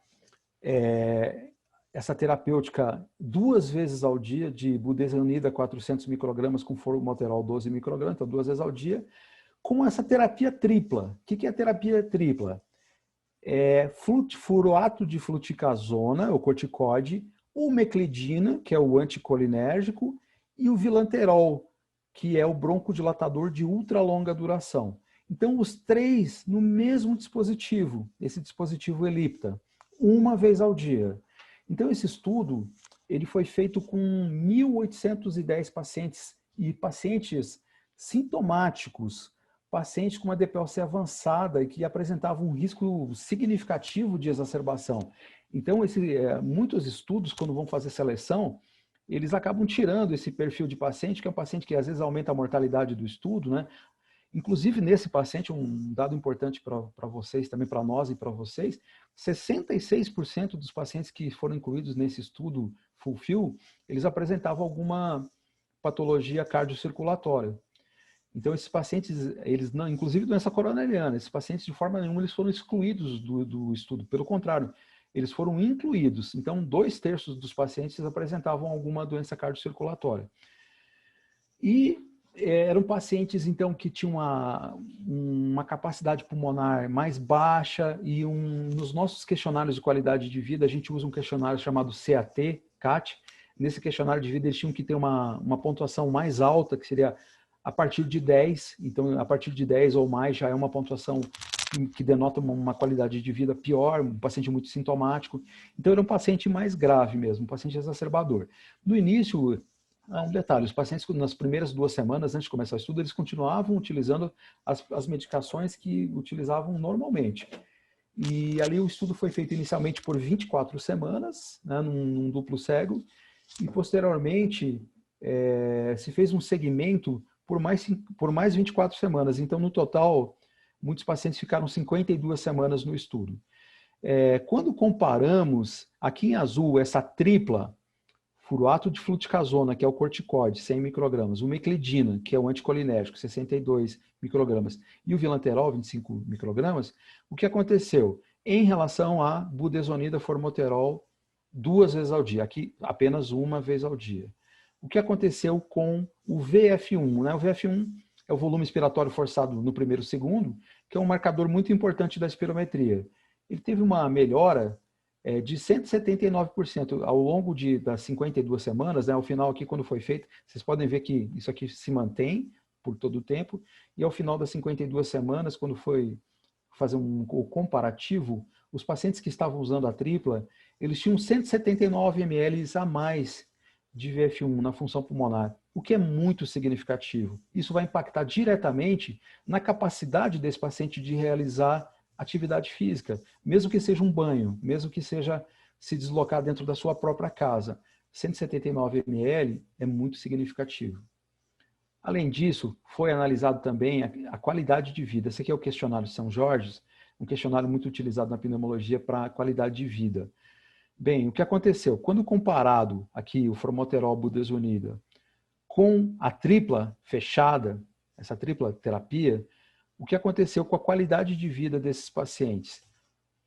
S1: essa terapêutica 2 vezes ao dia de budesonida 400 microgramas com formoterol 12 microgramas, então 2 vezes ao dia, com essa terapia tripla. O que é a terapia tripla? Furoato de fluticasona, o corticóide, o meclidina, que é o anticolinérgico, e o vilanterol, que é o broncodilatador de ultra longa duração. Então, os 3 no mesmo dispositivo, esse dispositivo Ellipta, 1 vez ao dia. Então, esse estudo ele foi feito com 1.810 pacientes e pacientes sintomáticos, pacientes com uma DPOC avançada e que apresentavam um risco significativo de exacerbação. Então, muitos estudos, quando vão fazer seleção, eles acabam tirando esse perfil de paciente, que é um paciente que às vezes aumenta a mortalidade do estudo, né? Inclusive, nesse paciente, um dado importante para vocês, também para nós e para vocês, 66% dos pacientes que foram incluídos nesse estudo Fulfill, eles apresentavam alguma patologia cardiocirculatória. Então, esses pacientes, eles não, inclusive doença coronariana, esses pacientes de forma nenhuma eles foram excluídos do estudo. Pelo contrário, eles foram incluídos. Então, 2/3 dos pacientes apresentavam alguma doença cardiocirculatória. E eram pacientes, então, que tinham uma capacidade pulmonar mais baixa e nos nossos questionários de qualidade de vida, a gente usa um questionário chamado CAT. Nesse questionário de vida, eles tinham que ter uma pontuação mais alta, que seria a partir de 10. Então, a partir de 10 ou mais já é uma pontuação que denota uma qualidade de vida pior, um paciente muito sintomático. Então, era um paciente mais grave mesmo, um paciente exacerbador. No início, um detalhe, os pacientes nas primeiras 2 semanas, antes de começar o estudo, eles continuavam utilizando as medicações que utilizavam normalmente. E ali o estudo foi feito inicialmente por 24 semanas, né, num duplo cego, e posteriormente se fez um segmento por mais 24 semanas. Então, no total, muitos pacientes ficaram 52 semanas no estudo. Quando comparamos, aqui em azul, essa tripla, furoato de fluticasona, que é o corticoide, 100 microgramas, o meclidina, que é o anticolinérgico, 62 microgramas, e o vilanterol, 25 microgramas, o que aconteceu? Em relação a budesonida formoterol, 2 vezes ao dia, aqui apenas 1 vez ao dia. O que aconteceu com o VF1? Né? O VF1 é o volume expiratório forçado no primeiro segundo, que é um marcador muito importante da espirometria. Ele teve uma melhora de 179% ao longo das 52 semanas, né? Ao final aqui, quando foi feito, vocês podem ver que isso aqui se mantém por todo o tempo, e ao final das 52 semanas, quando foi fazer o comparativo, os pacientes que estavam usando a tripla, eles tinham 179 ml a mais de VF1 na função pulmonar, o que é muito significativo. Isso vai impactar diretamente na capacidade desse paciente de realizar atividade física, mesmo que seja um banho, mesmo que seja se deslocar dentro da sua própria casa. 179 ml é muito significativo. Além disso, foi analisado também a qualidade de vida. Esse aqui é o questionário São Jorge, um questionário muito utilizado na pneumologia para a qualidade de vida. Bem, o que aconteceu? Quando comparado aqui o formoterol budesonida com a tripla fechada, essa tripla terapia, o que aconteceu com a qualidade de vida desses pacientes?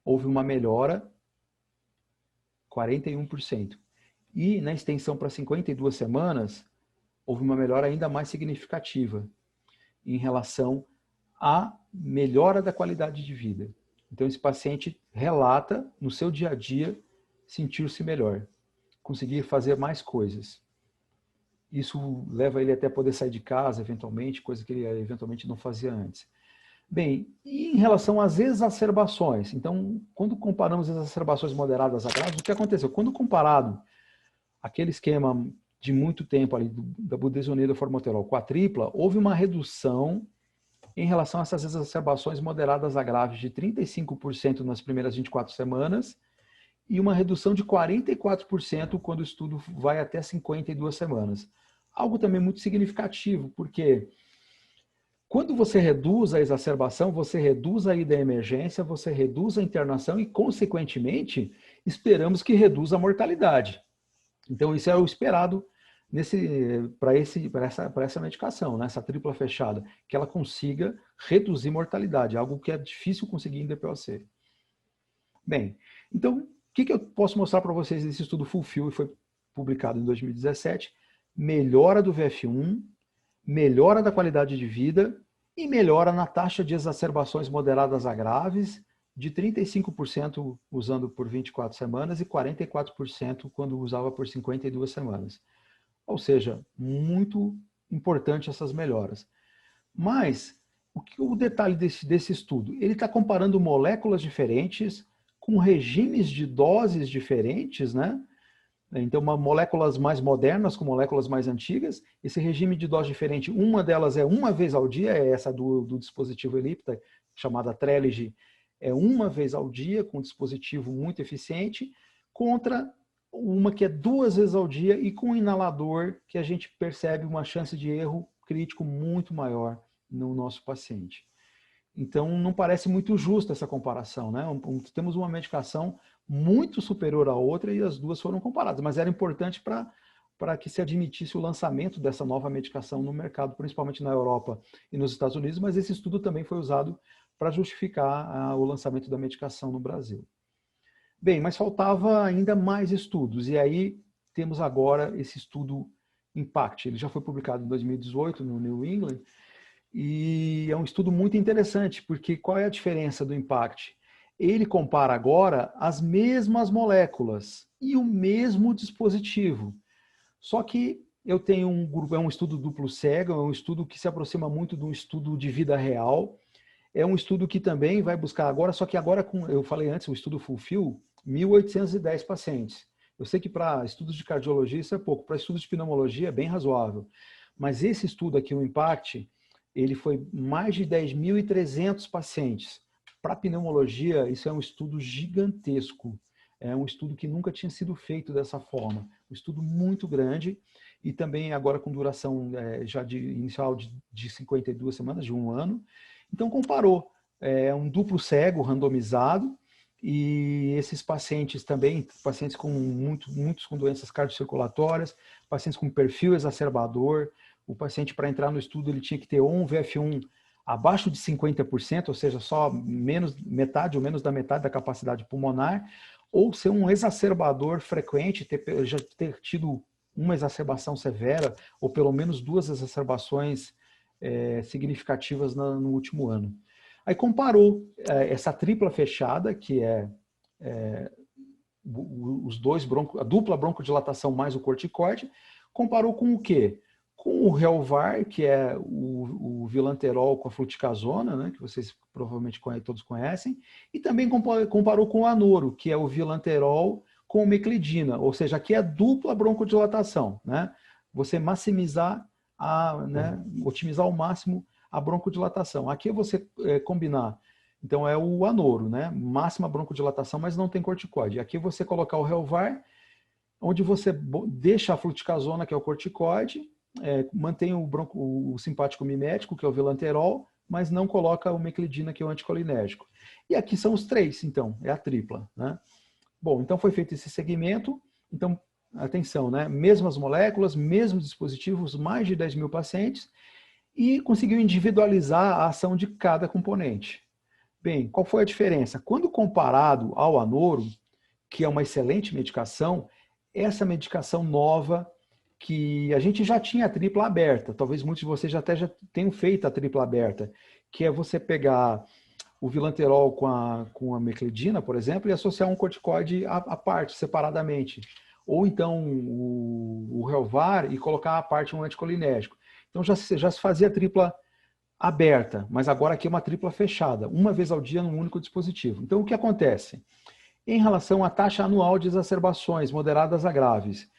S1: Houve uma melhora, 41%. E na extensão para 52 semanas, houve uma melhora ainda mais significativa em relação à melhora da qualidade de vida. Então, esse paciente relata no seu dia a dia sentir-se melhor, conseguir fazer mais coisas. Isso leva ele até poder sair de casa, eventualmente, coisa que ele eventualmente não fazia antes. Bem, e em relação às exacerbações? Então, quando comparamos as exacerbações moderadas a graves, o que aconteceu? Quando comparado aquele esquema de muito tempo ali da budesonida formoterol com a tripla, houve uma redução em relação a essas exacerbações moderadas a graves de 35% nas primeiras 24 semanas e uma redução de 44% quando o estudo vai até 52 semanas. Algo também muito significativo, porque quando você reduz a exacerbação, você reduz a ida à emergência, você reduz a internação e, consequentemente, esperamos que reduza a mortalidade. Então, isso é o esperado para essa medicação, né, essa tripla fechada, que ela consiga reduzir mortalidade, algo que é difícil conseguir em DPOC. Bem, então, o que eu posso mostrar para vocês desse estudo Fulfill, que foi publicado em 2017? Melhora do VF1, melhora da qualidade de vida e melhora na taxa de exacerbações moderadas a graves, de 35% usando por 24 semanas e 44% quando usava por 52 semanas. Ou seja, muito importante essas melhoras. Mas, o detalhe desse estudo? Ele está comparando moléculas diferentes com regimes de doses diferentes, né? Então, moléculas mais modernas com moléculas mais antigas. Esse regime de dose diferente, uma delas é uma vez ao dia, é essa do dispositivo Ellipta, chamada Trelegy, é uma vez ao dia, com um dispositivo muito eficiente, contra uma que é 2 vezes ao dia e com um inalador que a gente percebe uma chance de erro crítico muito maior no nosso paciente. Então, não parece muito justa essa comparação, né? Temos uma medicação muito superior à outra e as duas foram comparadas, mas era importante para que se admitisse o lançamento dessa nova medicação no mercado, principalmente na Europa e nos Estados Unidos, mas esse estudo também foi usado para justificar o lançamento da medicação no Brasil. Bem, mas faltava ainda mais estudos, e aí temos agora esse estudo IMPACT. Ele já foi publicado em 2018 no New England, e é um estudo muito interessante, porque qual é a diferença do IMPACT? Ele compara agora as mesmas moléculas e o mesmo dispositivo. Só que eu tenho um grupo, é um estudo duplo cego, é um estudo que se aproxima muito de um estudo de vida real. É um estudo que também vai buscar agora, só que agora, eu falei antes, o estudo Fulfill, 1.810 pacientes. Eu sei que para estudos de cardiologia isso é pouco, para estudos de pneumologia é bem razoável. Mas esse estudo aqui, o IMPACT, ele foi mais de 10.300 pacientes. Para pneumologia, isso é um estudo gigantesco. É um estudo que nunca tinha sido feito dessa forma. Um estudo muito grande e também agora com duração já inicial de 52 semanas, de 1 ano. Então comparou, um duplo cego randomizado e esses pacientes também, pacientes com muitos com doenças cardiocirculatórias, pacientes com perfil exacerbador. O paciente, para entrar no estudo, ele tinha que ter um VF1 abaixo de 50%, ou seja, só metade ou menos da metade da capacidade pulmonar, ou ser um exacerbador frequente, já ter tido uma exacerbação severa, ou pelo menos 2 exacerbações significativas no último ano. Aí comparou essa tripla fechada, que a dupla broncodilatação mais o corticoide, comparou com o quê? Com o Helvar, que é o vilanterol com a fluticasona, né, que vocês provavelmente todos conhecem, e também comparou com o Anoro, que é o vilanterol com meclidina, ou seja, aqui é dupla broncodilatação, né? Você maximizar, otimizar ao máximo a broncodilatação. Aqui é você combinar, então é o Anoro, né? Máxima broncodilatação, mas não tem corticoide. Aqui é você colocar o Helvar, onde você deixa a fluticasona, que é o corticoide, mantém o simpático mimético, que é o vilanterol, mas não coloca o meclidina, que é o anticolinérgico. E aqui são os 3, então, é a tripla, né? Bom, então foi feito esse segmento, então, atenção, né? Mesmas moléculas, mesmos dispositivos, mais de 10 mil pacientes, e conseguiu individualizar a ação de cada componente. Bem, qual foi a diferença? Quando comparado ao Anoro, que é uma excelente medicação, essa medicação nova, que a gente já tinha a tripla aberta, talvez muitos de vocês já tenham feito a tripla aberta, que é você pegar o vilanterol com a meclidina, por exemplo, e associar um corticoide à parte, separadamente. Ou então o Helvar e colocar à parte um anticolinérgico. Então já se fazia tripla aberta, mas agora aqui é uma tripla fechada, uma vez ao dia num único dispositivo. Então o que acontece? Em relação à taxa anual de exacerbações moderadas a graves,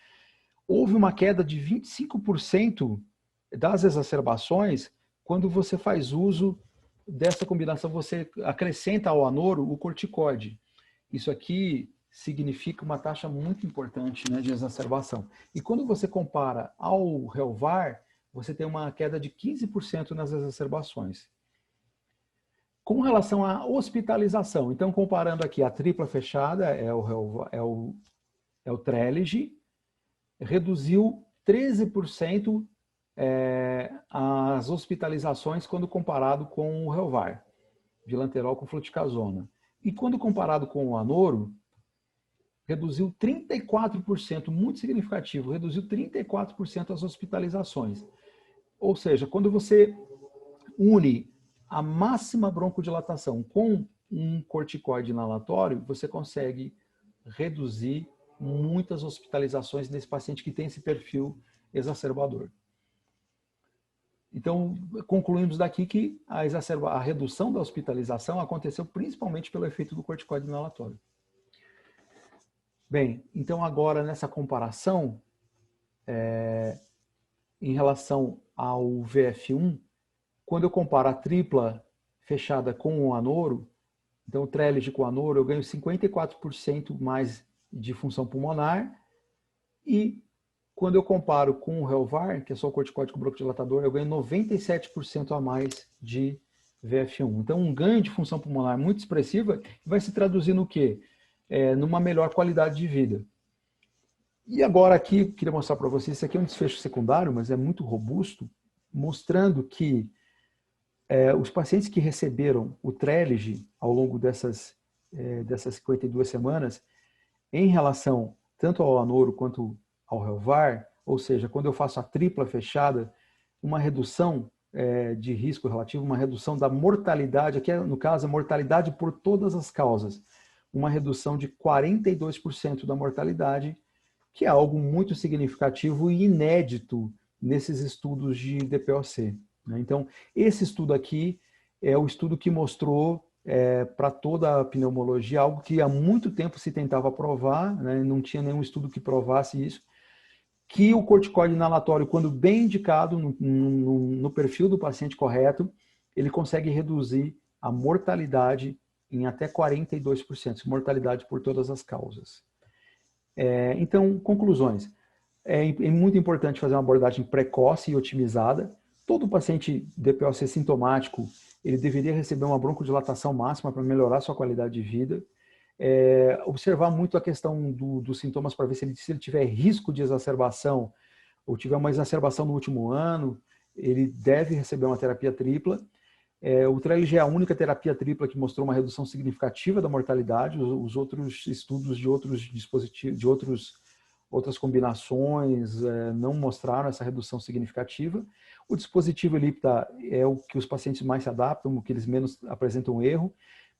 S1: houve uma queda de 25% das exacerbações quando você faz uso dessa combinação, você acrescenta ao Anoro o corticoide. Isso aqui significa uma taxa muito importante, né, de exacerbação. E quando você compara ao Helvar, você tem uma queda de 15% nas exacerbações. Com relação à hospitalização, então comparando aqui a tripla fechada, é o Trelegy, reduziu 13% as hospitalizações quando comparado com o Relvar, vilanterol com fluticasona. E quando comparado com o Anoro, reduziu 34%, muito significativo, reduziu 34% as hospitalizações. Ou seja, quando você une a máxima broncodilatação com um corticoide inalatório, você consegue reduzir muitas hospitalizações nesse paciente que tem esse perfil exacerbador. Então, concluímos daqui que a redução da hospitalização aconteceu principalmente pelo efeito do corticoide inalatório. Bem, então agora nessa comparação, em relação ao VF1, quando eu comparo a tripla fechada com o Anoro, então o Trelegy com o Anoro, eu ganho 54% mais de função pulmonar, e quando eu comparo com o Relvar, que é só o corticoide com broncodilatador, eu ganho 97% a mais de VF1. Então um ganho de função pulmonar muito expressiva vai se traduzir no quê? Numa melhor qualidade de vida. E agora aqui, queria mostrar para vocês, isso aqui é um desfecho secundário, mas é muito robusto, mostrando que os pacientes que receberam o Trelegy ao longo dessas 52 semanas, em relação tanto ao Anoro quanto ao Relvar, ou seja, quando eu faço a tripla fechada, uma redução de risco relativo, uma redução da mortalidade, aqui no caso a mortalidade por todas as causas, uma redução de 42% da mortalidade, que é algo muito significativo e inédito nesses estudos de DPOC. Então, esse estudo aqui é o estudo que mostrou para toda a pneumologia algo que há muito tempo se tentava provar, né? Não tinha nenhum estudo que provasse isso, que o corticoide inalatório, quando bem indicado no perfil do paciente correto, ele consegue reduzir a mortalidade em até 42%, mortalidade por todas as causas. Então, conclusões. É muito importante fazer uma abordagem precoce e otimizada. Todo paciente DPOC sintomático, ele deveria receber uma broncodilatação máxima para melhorar sua qualidade de vida. Observar muito a questão dos sintomas para ver se ele tiver risco de exacerbação ou tiver uma exacerbação no último ano, ele deve receber uma terapia tripla. O Trelegy é a única terapia tripla que mostrou uma redução significativa da mortalidade. Os outros estudos de outros dispositivos, de outras combinações não mostraram essa redução significativa. O dispositivo Ellipta é o que os pacientes mais se adaptam, o que eles menos apresentam erro.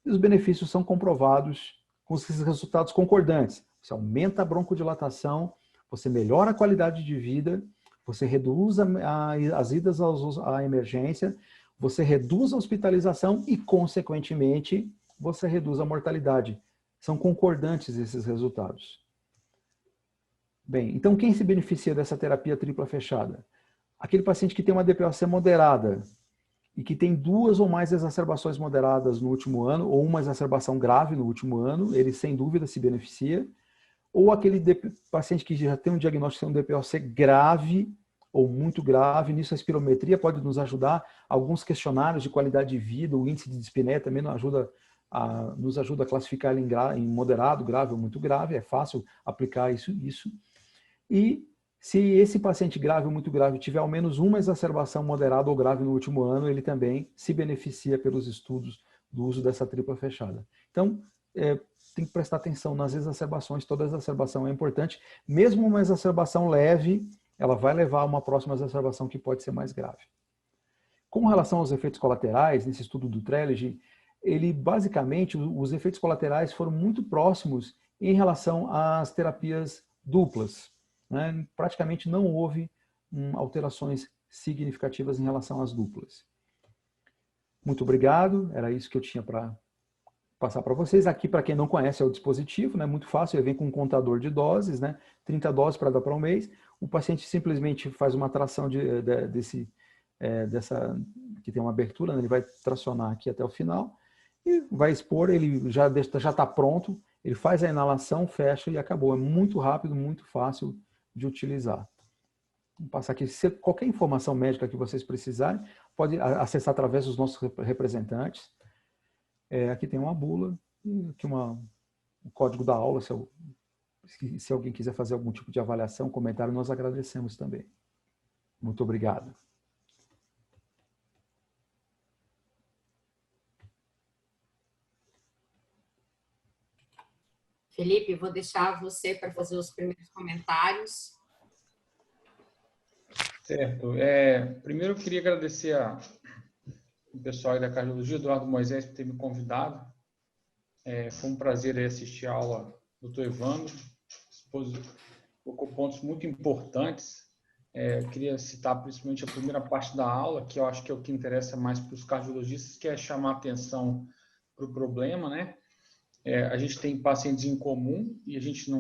S1: E os benefícios são comprovados com esses resultados concordantes. Você aumenta a broncodilatação, você melhora a qualidade de vida, você reduz as idas à emergência, você reduz a hospitalização e, consequentemente, você reduz a mortalidade. São concordantes esses resultados. Bem, então quem se beneficia dessa terapia tripla fechada? Aquele paciente que tem uma DPOC moderada e que tem 2 ou mais exacerbações moderadas no último ano, ou uma exacerbação grave no último ano, ele sem dúvida se beneficia. Ou aquele paciente que já tem um diagnóstico de um DPOC grave ou muito grave, nisso a espirometria pode nos ajudar, alguns questionários de qualidade de vida, o índice de dispneia também nos ajuda a classificar ele em moderado, grave ou muito grave, é fácil aplicar isso. E se esse paciente grave ou muito grave tiver ao menos uma exacerbação moderada ou grave no último ano, ele também se beneficia pelos estudos do uso dessa tripla fechada. Então, tem que prestar atenção nas exacerbações, toda exacerbação é importante, mesmo uma exacerbação leve, ela vai levar a uma próxima exacerbação que pode ser mais grave. Com relação aos efeitos colaterais, nesse estudo do Trelegy, basicamente, os efeitos colaterais foram muito próximos em relação às terapias duplas. Né? Praticamente não houve alterações significativas em relação às duplas. Muito obrigado, era isso que eu tinha para passar para vocês. Aqui, para quem não conhece, é o dispositivo, né? Muito fácil, ele vem com um contador de doses, né? 30 doses para dar para um mês. O paciente simplesmente faz uma tração que tem uma abertura, né? Ele vai tracionar aqui até o final e vai expor, ele já está pronto, ele faz a inalação, fecha e acabou. É muito rápido, muito fácil de utilizar. Vou passar aqui. Se qualquer informação médica que vocês precisarem, pode acessar através dos nossos representantes. Aqui tem uma bula, aqui o código da aula, se Se alguém quiser fazer algum tipo de avaliação, comentário, nós agradecemos também. Muito obrigado.
S2: Felipe, vou deixar você para fazer os primeiros comentários.
S3: Certo. Primeiro eu queria agradecer o pessoal aí da cardiologia, Eduardo Moisés, por ter me convidado. Foi um prazer assistir a aula do Dr. Evandro. Tocou pontos muito importantes. Eu queria citar principalmente a primeira parte da aula, que eu acho que é o que interessa mais para os cardiologistas, que é chamar atenção para o problema, né? A gente tem pacientes em comum e a gente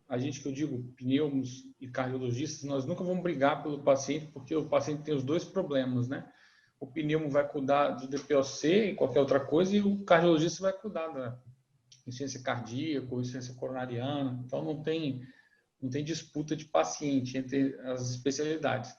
S3: a gente que eu digo, pneumos e cardiologistas, nós nunca vamos brigar pelo paciente, porque o paciente tem os dois problemas, né? O pneumo vai cuidar do DPOC e qualquer outra coisa, e o cardiologista vai cuidar da insuficiência cardíaca ou insuficiência coronariana. Então, não tem disputa de paciente entre as especialidades.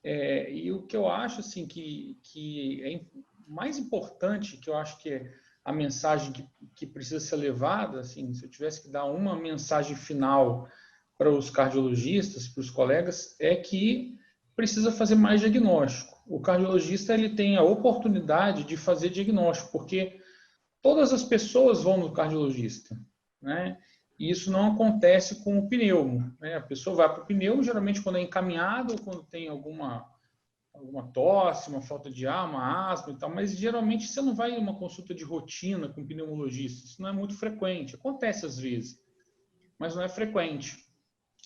S3: E o que eu acho assim, que é mais importante, que eu acho que é a mensagem que precisa ser levada, assim, se eu tivesse que dar uma mensagem final para os cardiologistas, para os colegas, é que precisa fazer mais diagnóstico. O cardiologista ele tem a oportunidade de fazer diagnóstico, porque todas as pessoas vão no cardiologista, né? E isso não acontece com o pneumo, né? A pessoa vai para o pneumo, geralmente quando é encaminhado, ou quando tem alguma tosse, uma falta de ar, uma asma e tal, mas geralmente você não vai em uma consulta de rotina com pneumologista, isso não é muito frequente, acontece às vezes, mas não é frequente.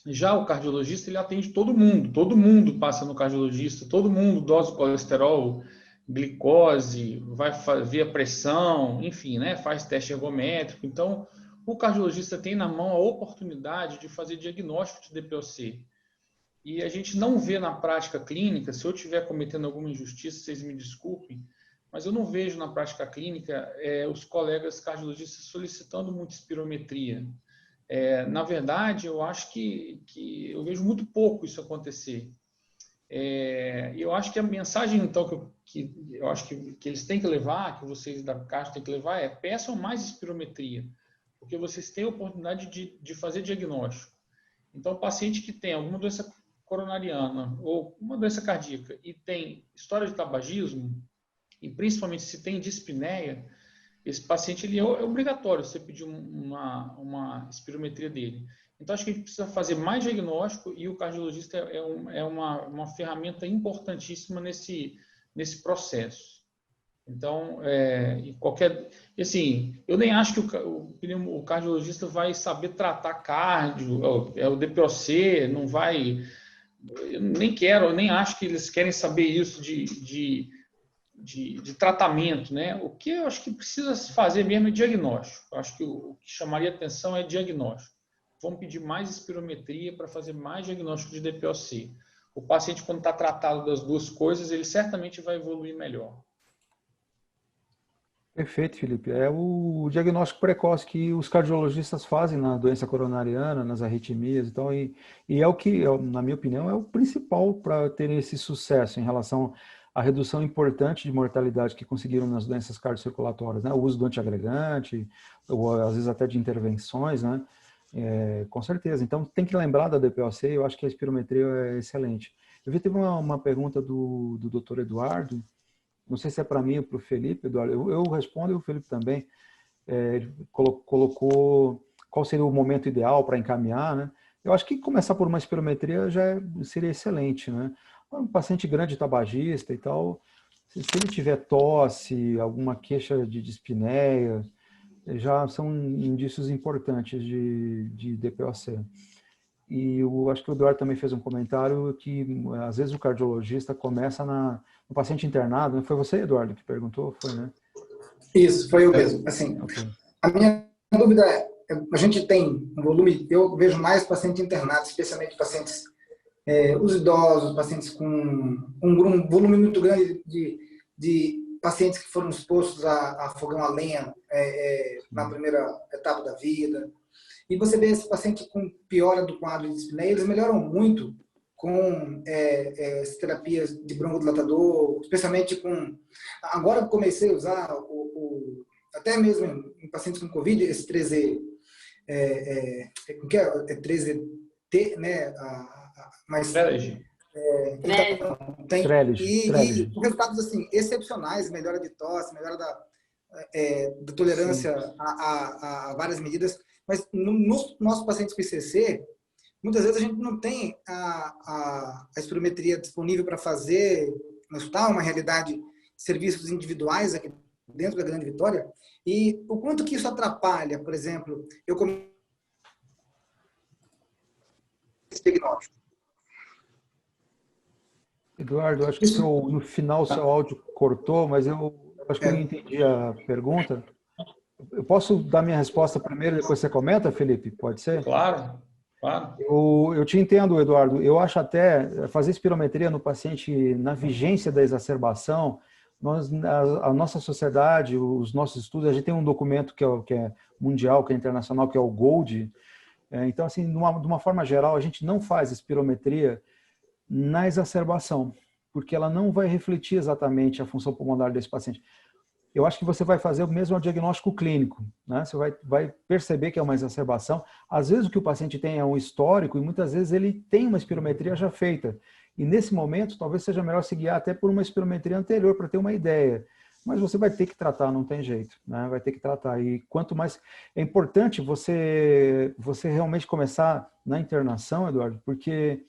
S3: Já o cardiologista, ele atende todo mundo passa no cardiologista, todo mundo dosa o colesterol, glicose, vai ver a pressão, enfim, né, faz teste ergométrico. Então, o cardiologista tem na mão a oportunidade de fazer diagnóstico de DPOC. E a gente não vê na prática clínica, se eu estiver cometendo alguma injustiça, vocês me desculpem, mas eu não vejo na prática clínica os colegas cardiologistas solicitando muita espirometria. Na verdade, eu acho que eu vejo muito pouco isso acontecer. Eu acho que a mensagem, então, que eu acho que eles têm que levar, que vocês da Caixa têm que levar, peçam mais espirometria, porque vocês têm a oportunidade de fazer diagnóstico. Então, o paciente que tem alguma doença coronariana ou uma doença cardíaca e tem história de tabagismo, e principalmente se tem dispneia, esse paciente ele é obrigatório você pedir uma espirometria dele. Então, acho que a gente precisa fazer mais diagnóstico e o cardiologista é uma ferramenta importantíssima nesse processo. Então, assim, eu nem acho que o cardiologista vai saber tratar cardio, o DPOC, não vai... Eu nem acho que eles querem saber isso de tratamento, né? O que eu acho que precisa fazer mesmo é diagnóstico. Eu acho que o que chamaria atenção é diagnóstico. Vamos pedir mais espirometria para fazer mais diagnóstico de DPOC. O paciente, quando está tratado das duas coisas, ele certamente vai evoluir melhor.
S1: Perfeito, Felipe. É o diagnóstico precoce que os cardiologistas fazem na doença coronariana, nas arritmias e tal, e é o que, na minha opinião, é o principal para ter esse sucesso em relação à redução importante de mortalidade que conseguiram nas doenças cardiocirculatórias, né? O uso do antiagregante, ou às vezes até de intervenções, né? Com certeza. Então, tem que lembrar da DPOC, eu acho que a espirometria é excelente. Eu vi que teve uma pergunta do Dr. Eduardo, não sei se é para mim ou para o Felipe, Eduardo, eu respondo e o Felipe também. Ele colocou qual seria o momento ideal para encaminhar, né? Eu acho que começar por uma espirometria já seria excelente, né? Um paciente grande tabagista e tal, se ele tiver tosse, alguma queixa de dispneia, já são indícios importantes de DPOC. E eu acho que o Eduardo também fez um comentário que às vezes o cardiologista começa no paciente internado. Foi você, Eduardo, que perguntou? Foi, né?
S4: Isso, foi eu mesmo. Assim,
S1: Okay.
S4: A minha dúvida a gente tem um volume, eu vejo mais pacientes internados, especialmente pacientes, os idosos, pacientes com um volume muito grande de pacientes que foram expostos a fogão a lenha na primeira etapa da vida. E você vê esse paciente com piora do quadro de dispneia, eles melhoram muito com as terapias de broncodilatador, especialmente com... Agora eu comecei a usar, até mesmo em pacientes com Covid, esse 3E. que é 13T, né? Mas então, tem
S1: Trelegy.
S4: E resultados assim excepcionais, melhora de tosse, melhora da tolerância a várias medidas. Mas nos nossos pacientes com ICC, muitas vezes a gente não tem a espirometria disponível para fazer no hospital, uma realidade de serviços individuais aqui dentro da Grande Vitória. E o quanto que isso atrapalha, por exemplo, esse diagnóstico.
S1: Eduardo, acho que no final o seu áudio cortou, mas eu acho que eu entendi a pergunta. Eu posso dar minha resposta primeiro e depois você comenta, Felipe? Pode ser?
S3: Claro, claro.
S1: Eu te entendo, Eduardo. Eu acho até fazer espirometria no paciente na vigência da exacerbação, a nossa sociedade, os nossos estudos, a gente tem um documento que é mundial, que é internacional, que é o GOLD. Então, assim, de uma forma geral, a gente não faz espirometria na exacerbação, porque ela não vai refletir exatamente a função pulmonar desse paciente. Eu acho que você vai fazer o mesmo diagnóstico clínico, né? Você vai perceber que é uma exacerbação. Às vezes o que o paciente tem é um histórico e muitas vezes ele tem uma espirometria já feita. E nesse momento, talvez seja melhor se guiar até por uma espirometria anterior para ter uma ideia. Mas você vai ter que tratar, não tem jeito, né? Vai ter que tratar. E quanto mais... É importante você realmente começar na internação, Eduardo, porque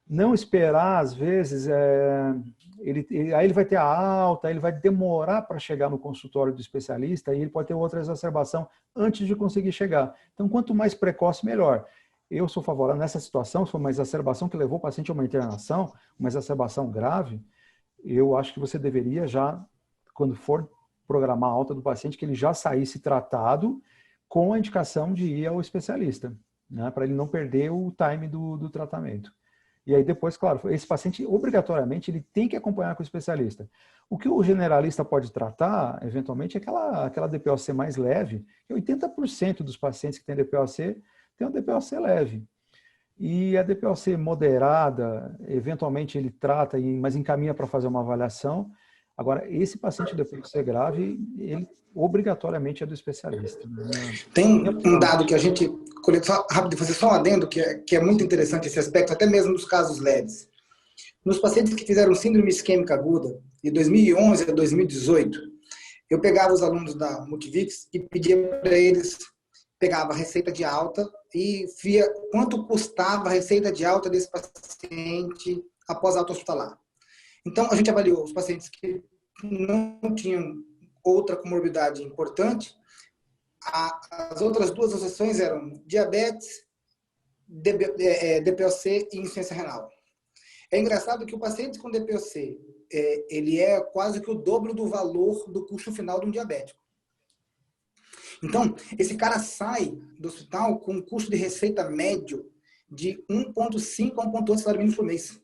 S1: não esperar, às vezes, aí ele vai ter a alta, ele vai demorar para chegar no consultório do especialista e ele pode ter outra exacerbação antes de conseguir chegar. Então, quanto mais precoce, melhor. Eu sou favorável nessa situação, se for uma exacerbação que levou o paciente a uma internação, uma exacerbação grave, eu acho que você deveria já, quando for programar a alta do paciente, que ele já saísse tratado com a indicação de ir ao especialista, né, para ele não perder o time do tratamento. E aí depois, claro, esse paciente, obrigatoriamente, ele tem que acompanhar com o especialista. O que o generalista pode tratar, eventualmente, é aquela DPOC mais leve, que 80% dos pacientes que têm DPOC tem uma DPOC leve. E a DPOC moderada, eventualmente ele trata, mas encaminha para fazer uma avaliação. Agora, esse paciente de DPOC grave, ele obrigatoriamente é do especialista.
S4: Tem um dado que a gente coletou, rápido, fazer só um adendo, que é muito interessante esse aspecto, até mesmo nos casos leves. Nos pacientes que fizeram síndrome isquêmica aguda, de 2011 a 2018, eu pegava os alunos da Multivix e pedia para eles, pegava a receita de alta e via quanto custava a receita de alta desse paciente após a alta hospitalar. Então, a gente avaliou os pacientes que não tinham outra comorbidade importante. As outras duas associações eram diabetes, DPOC e insuficiência renal. É engraçado que o paciente com DPOC, ele é quase que o dobro do valor do custo final de um diabético. Então, esse cara sai do hospital com um custo de receita médio de 1,5 a 1,8 salário mínimo por mês.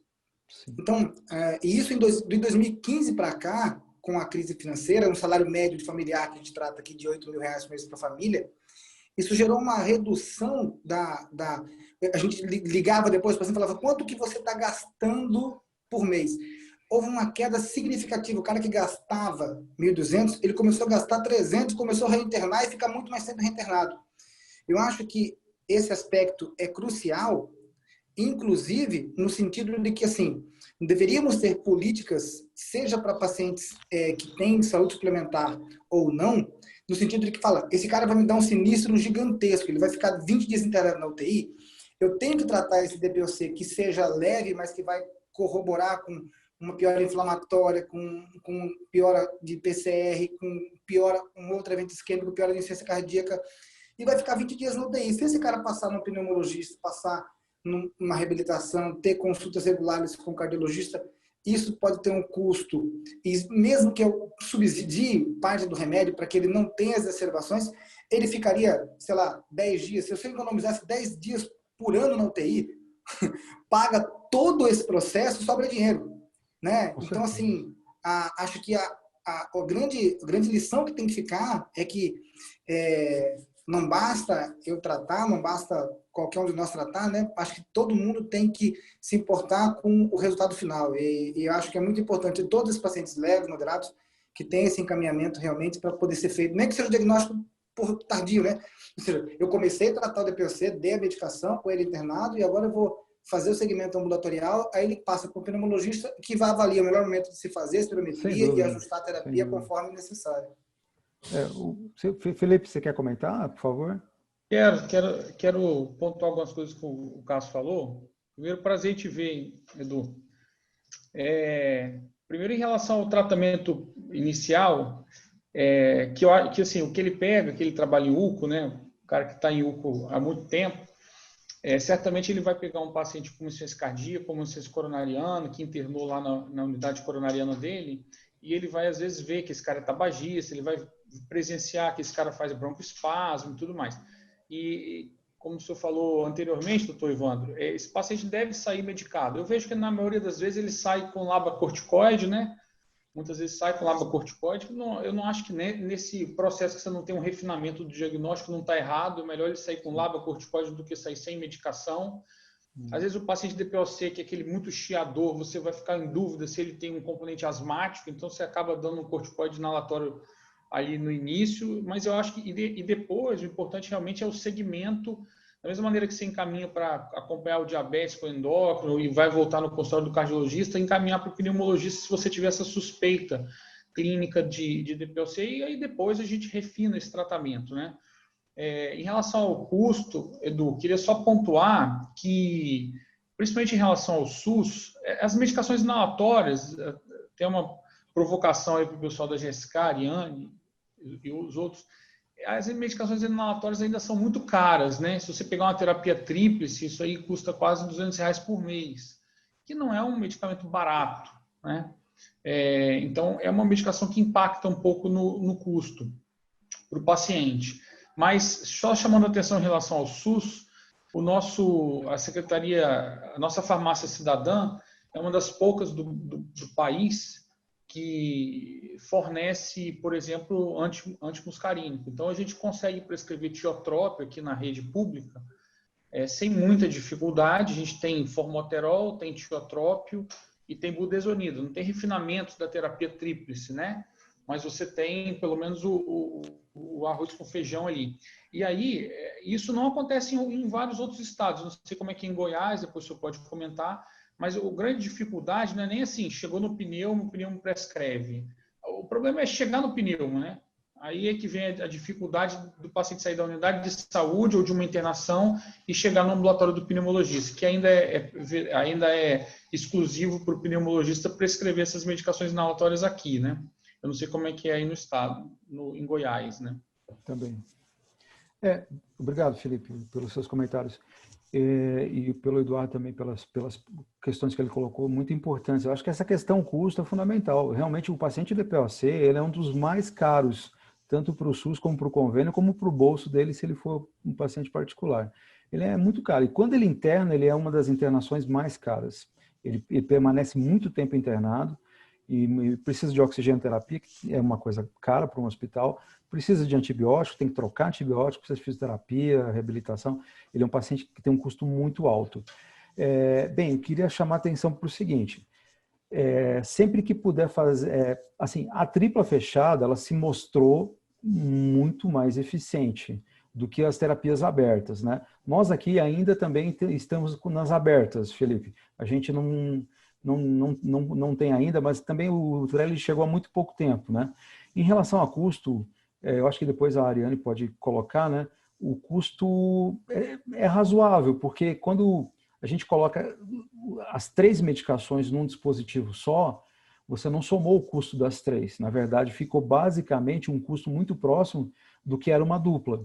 S4: Sim. Então, e isso de 2015 para cá, com a crise financeira, um salário médio de familiar que a gente trata aqui de R$8 mil por mês para a família, isso gerou uma redução a gente ligava depois, o paciente falava, quanto que você está gastando por mês? Houve uma queda significativa. O cara que gastava 1.200, ele começou a gastar 300, começou a reinternar e ficar muito mais tempo reinternado. Eu acho que esse aspecto é crucial, inclusive no sentido de que, assim, deveríamos ter políticas, seja para pacientes que têm saúde suplementar ou não, no sentido de que fala, esse cara vai me dar um sinistro gigantesco, ele vai ficar 20 dias internado na UTI, eu tenho que tratar esse DPOC que seja leve, mas que vai corroborar com uma piora inflamatória, com piora de PCR, com piora, um outro evento isquêmico, piora de insuficiência cardíaca, e vai ficar 20 dias na UTI. Se esse cara passar no pneumologista, passar numa reabilitação, ter consultas regulares com cardiologista, isso pode ter um custo. E mesmo que eu subsidie parte do remédio para que ele não tenha exacerbações, ele ficaria, sei lá, 10 dias. Se eu economizasse 10 dias por ano na UTI, paga todo esse processo, sobra dinheiro. Né? Então, assim, acho que a grande lição que tem que ficar é que não basta eu tratar, não basta qualquer um de nós tratar, né? Acho que todo mundo tem que se importar com o resultado final. E eu acho que é muito importante todos os pacientes leves, moderados, que tenham esse encaminhamento realmente para poder ser feito. Nem que seja o diagnóstico por tardio, né? seja, eu comecei a tratar o DPOC, dei a medicação com ele internado e agora eu vou fazer o segmento ambulatorial, aí ele passa para o pneumologista que vai avaliar o melhor momento de se fazer a espirometria e ajustar a terapia conforme necessário.
S1: Felipe, você quer comentar, por favor?
S3: Quero pontuar algumas coisas que o Cássio falou. Primeiro, prazer em te ver, Edu. Primeiro, em relação ao tratamento inicial, que assim, o que ele pega, que ele trabalha em UCO, né? O cara que está em UCO há muito tempo, certamente ele vai pegar um paciente com insuficiência cardíaca, com insuficiência coronariana, que internou lá na unidade coronariana dele, e ele vai, às vezes, ver que esse cara é tabagista, ele vai presenciar que esse cara faz broncoespasmo e tudo mais. E, como o senhor falou anteriormente, doutor Evandro, esse paciente deve sair medicado. Eu vejo que, na maioria das vezes, ele sai com labacorticoide, né? Muitas vezes sai com labacorticoide. Eu não acho que nesse processo que você não tem um refinamento do diagnóstico, não está errado. É melhor ele sair com labacorticoide do que sair sem medicação. Às vezes o paciente DPOC, que é aquele muito chiador, você vai ficar em dúvida se ele tem um componente asmático, então você acaba dando um corticoide inalatório ali no início, mas eu acho que e depois o importante realmente é o segmento, da mesma maneira que você encaminha para acompanhar o diabético endócrino e vai voltar no consultório do cardiologista, encaminhar para o pneumologista se você tiver essa suspeita clínica de DPOC, e aí depois a gente refina esse tratamento, né? Em relação ao custo, Edu, queria só pontuar que, principalmente em relação ao SUS, as medicações inalatórias, tem uma provocação aí para o pessoal da GSK, Ariane e os outros, as medicações inalatórias ainda são muito caras, né? Se você pegar uma terapia tríplice, isso aí custa quase R$200 por mês, que não é um medicamento barato, né? Então, é uma medicação que impacta um pouco no custo para o paciente. Mas, só chamando a atenção em relação ao SUS, a nossa farmácia cidadã é uma das poucas do país que fornece, por exemplo, antimuscarínico. Então, a gente consegue prescrever tiotrópio aqui na rede pública sem muita dificuldade. A gente tem formoterol, tem tiotrópio e tem budesonida. Não tem refinamento da terapia tríplice, né? Mas você tem, pelo menos, o arroz com feijão ali. E aí, isso não acontece em vários outros estados. Não sei como é que é em Goiás, depois o senhor pode comentar. Mas a grande dificuldade não é nem assim, chegou no pneumo, o pneumo prescreve. O problema é chegar no pneumo, né? Aí é que vem a dificuldade do paciente sair da unidade de saúde ou de uma internação e chegar no ambulatório do pneumologista, que ainda é exclusivo para o pneumologista prescrever essas medicações inalatórias aqui, né? Eu não sei como é que é aí no estado, em Goiás, né?
S1: Também. Obrigado, Felipe, pelos seus comentários. E pelo Eduardo também, pelas questões que ele colocou, muito importantes. Eu acho que essa questão custo é fundamental. Realmente, o paciente DPOC, ele é um dos mais caros, tanto para o SUS como para o convênio, como para o bolso dele, se ele for um paciente particular. Ele é muito caro. E quando ele interna, ele é uma das internações mais caras. Ele permanece muito tempo internado e precisa de oxigênio terapia, que é uma coisa cara para um hospital. Precisa de antibiótico, tem que trocar antibiótico, precisa de fisioterapia, reabilitação. Ele é um paciente que tem um custo muito alto. Bem, eu queria chamar a atenção para o seguinte, sempre que puder fazer, assim, a tripla fechada, ela se mostrou muito mais eficiente do que as terapias abertas, né? Nós aqui ainda também estamos nas abertas, Felipe. A gente não tem ainda, mas também o Trellis chegou há muito pouco tempo, né? Em relação a custo, eu acho que depois a Ariane pode colocar, né? O custo é razoável, porque quando a gente coloca as 3 medicações num dispositivo só, você não somou o custo das 3. Na verdade, ficou basicamente um custo muito próximo do que era uma dupla,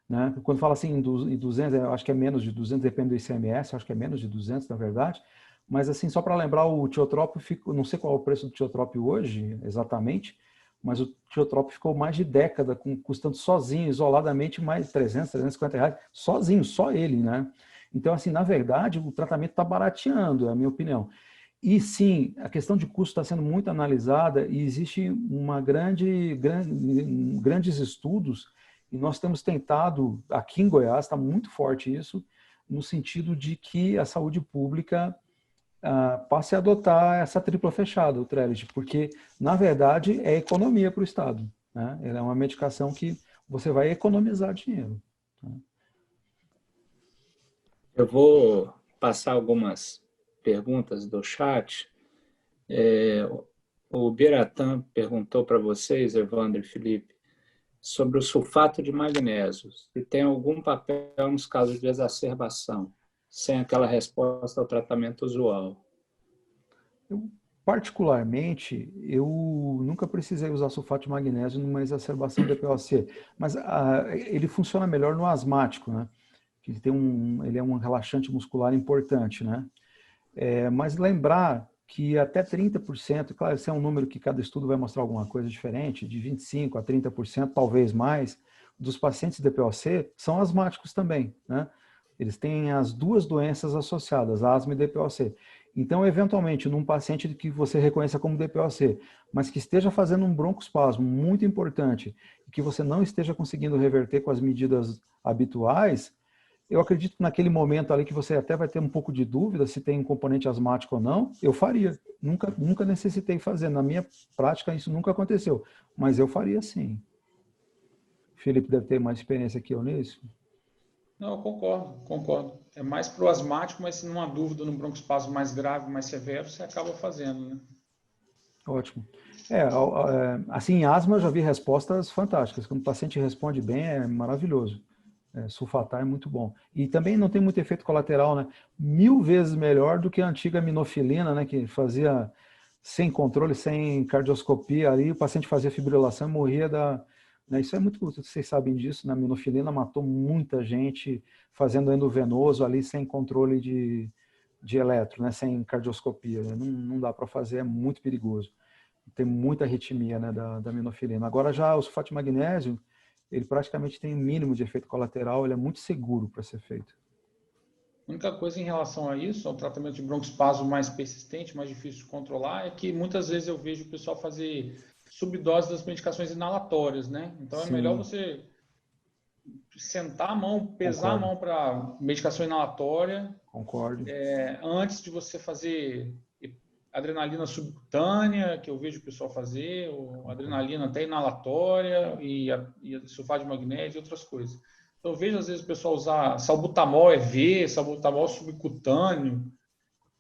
S1: né? Quando fala assim em 200, eu acho que é menos de 200, depende do ICMS, eu acho que é menos de 200, na verdade. Mas assim, só para lembrar, o tiotrópio, não sei qual é o preço do tiotrópio hoje, exatamente, mas o tiotrópio ficou mais de década custando sozinho, isoladamente, mais 300, 350 reais, sozinho, só ele, né? Então, assim, na verdade, o tratamento está barateando, é a minha opinião. E sim, a questão de custo está sendo muito analisada e existe grandes estudos e nós temos tentado, aqui em Goiás, está muito forte isso, no sentido de que a saúde pública passe a adotar essa tripla fechada, o Trelegy, porque, na verdade, é economia para o Estado, né? Ela é uma medicação que você vai economizar dinheiro.
S5: Eu vou passar algumas perguntas do chat. O Biratã perguntou para vocês, Evandro e Felipe, sobre o sulfato de magnésio, se tem algum papel nos casos de exacerbação, sem aquela resposta ao tratamento usual.
S1: Particularmente, eu nunca precisei usar sulfato de magnésio numa exacerbação de DPOC, mas ele funciona melhor no asmático, né? Que ele é um relaxante muscular importante, né? Mas lembrar que até 30%, claro, esse é um número que cada estudo vai mostrar alguma coisa diferente, de 25% a 30%, talvez mais, dos pacientes DPOC são asmáticos também, né? Eles têm as duas doenças associadas, asma e DPOC. Então, eventualmente, num paciente que você reconheça como DPOC, mas que esteja fazendo um broncoespasmo muito importante e que você não esteja conseguindo reverter com as medidas habituais, eu acredito que naquele momento ali que você até vai ter um pouco de dúvida se tem um componente asmático ou não, eu faria. Nunca necessitei fazer. Na minha prática, isso nunca aconteceu. Mas eu faria sim. O Felipe deve ter mais experiência que eu nisso.
S3: Não, eu concordo. É mais para o asmático, mas se não há dúvida no broncoespasmo mais grave, mais severo, você acaba fazendo, né?
S1: Ótimo. Assim, em asma eu já vi respostas fantásticas. Quando o paciente responde bem, é maravilhoso. Sulfatar é muito bom. E também não tem muito efeito colateral, né? 1000 vezes melhor do que a antiga minofilina, né? Que fazia sem controle, sem cardioscopia ali, o paciente fazia fibrilação e morria da... Né? Isso é muito... Vocês sabem disso, né? A minofilina matou muita gente fazendo endovenoso ali sem controle de eletro, né? Sem cardioscopia. Não dá para fazer, é muito perigoso. Tem muita arritmia, né? Da minofilina. Agora já o sulfato de magnésio, ele praticamente tem o mínimo de efeito colateral, ele é muito seguro para ser feito.
S3: A única coisa em relação a isso, ao tratamento de broncoespasmo mais persistente, mais difícil de controlar, é que muitas vezes eu vejo o pessoal fazer subdose das medicações inalatórias, né? Então é melhor você sentar a mão, pesar a mão para medicação inalatória.
S1: Concordo.
S3: Antes de você fazer adrenalina subcutânea, que eu vejo o pessoal fazer, ou adrenalina até inalatória, e sulfato de magnésio e outras coisas. Então, eu vejo às vezes o pessoal usar salbutamol EV, salbutamol subcutâneo,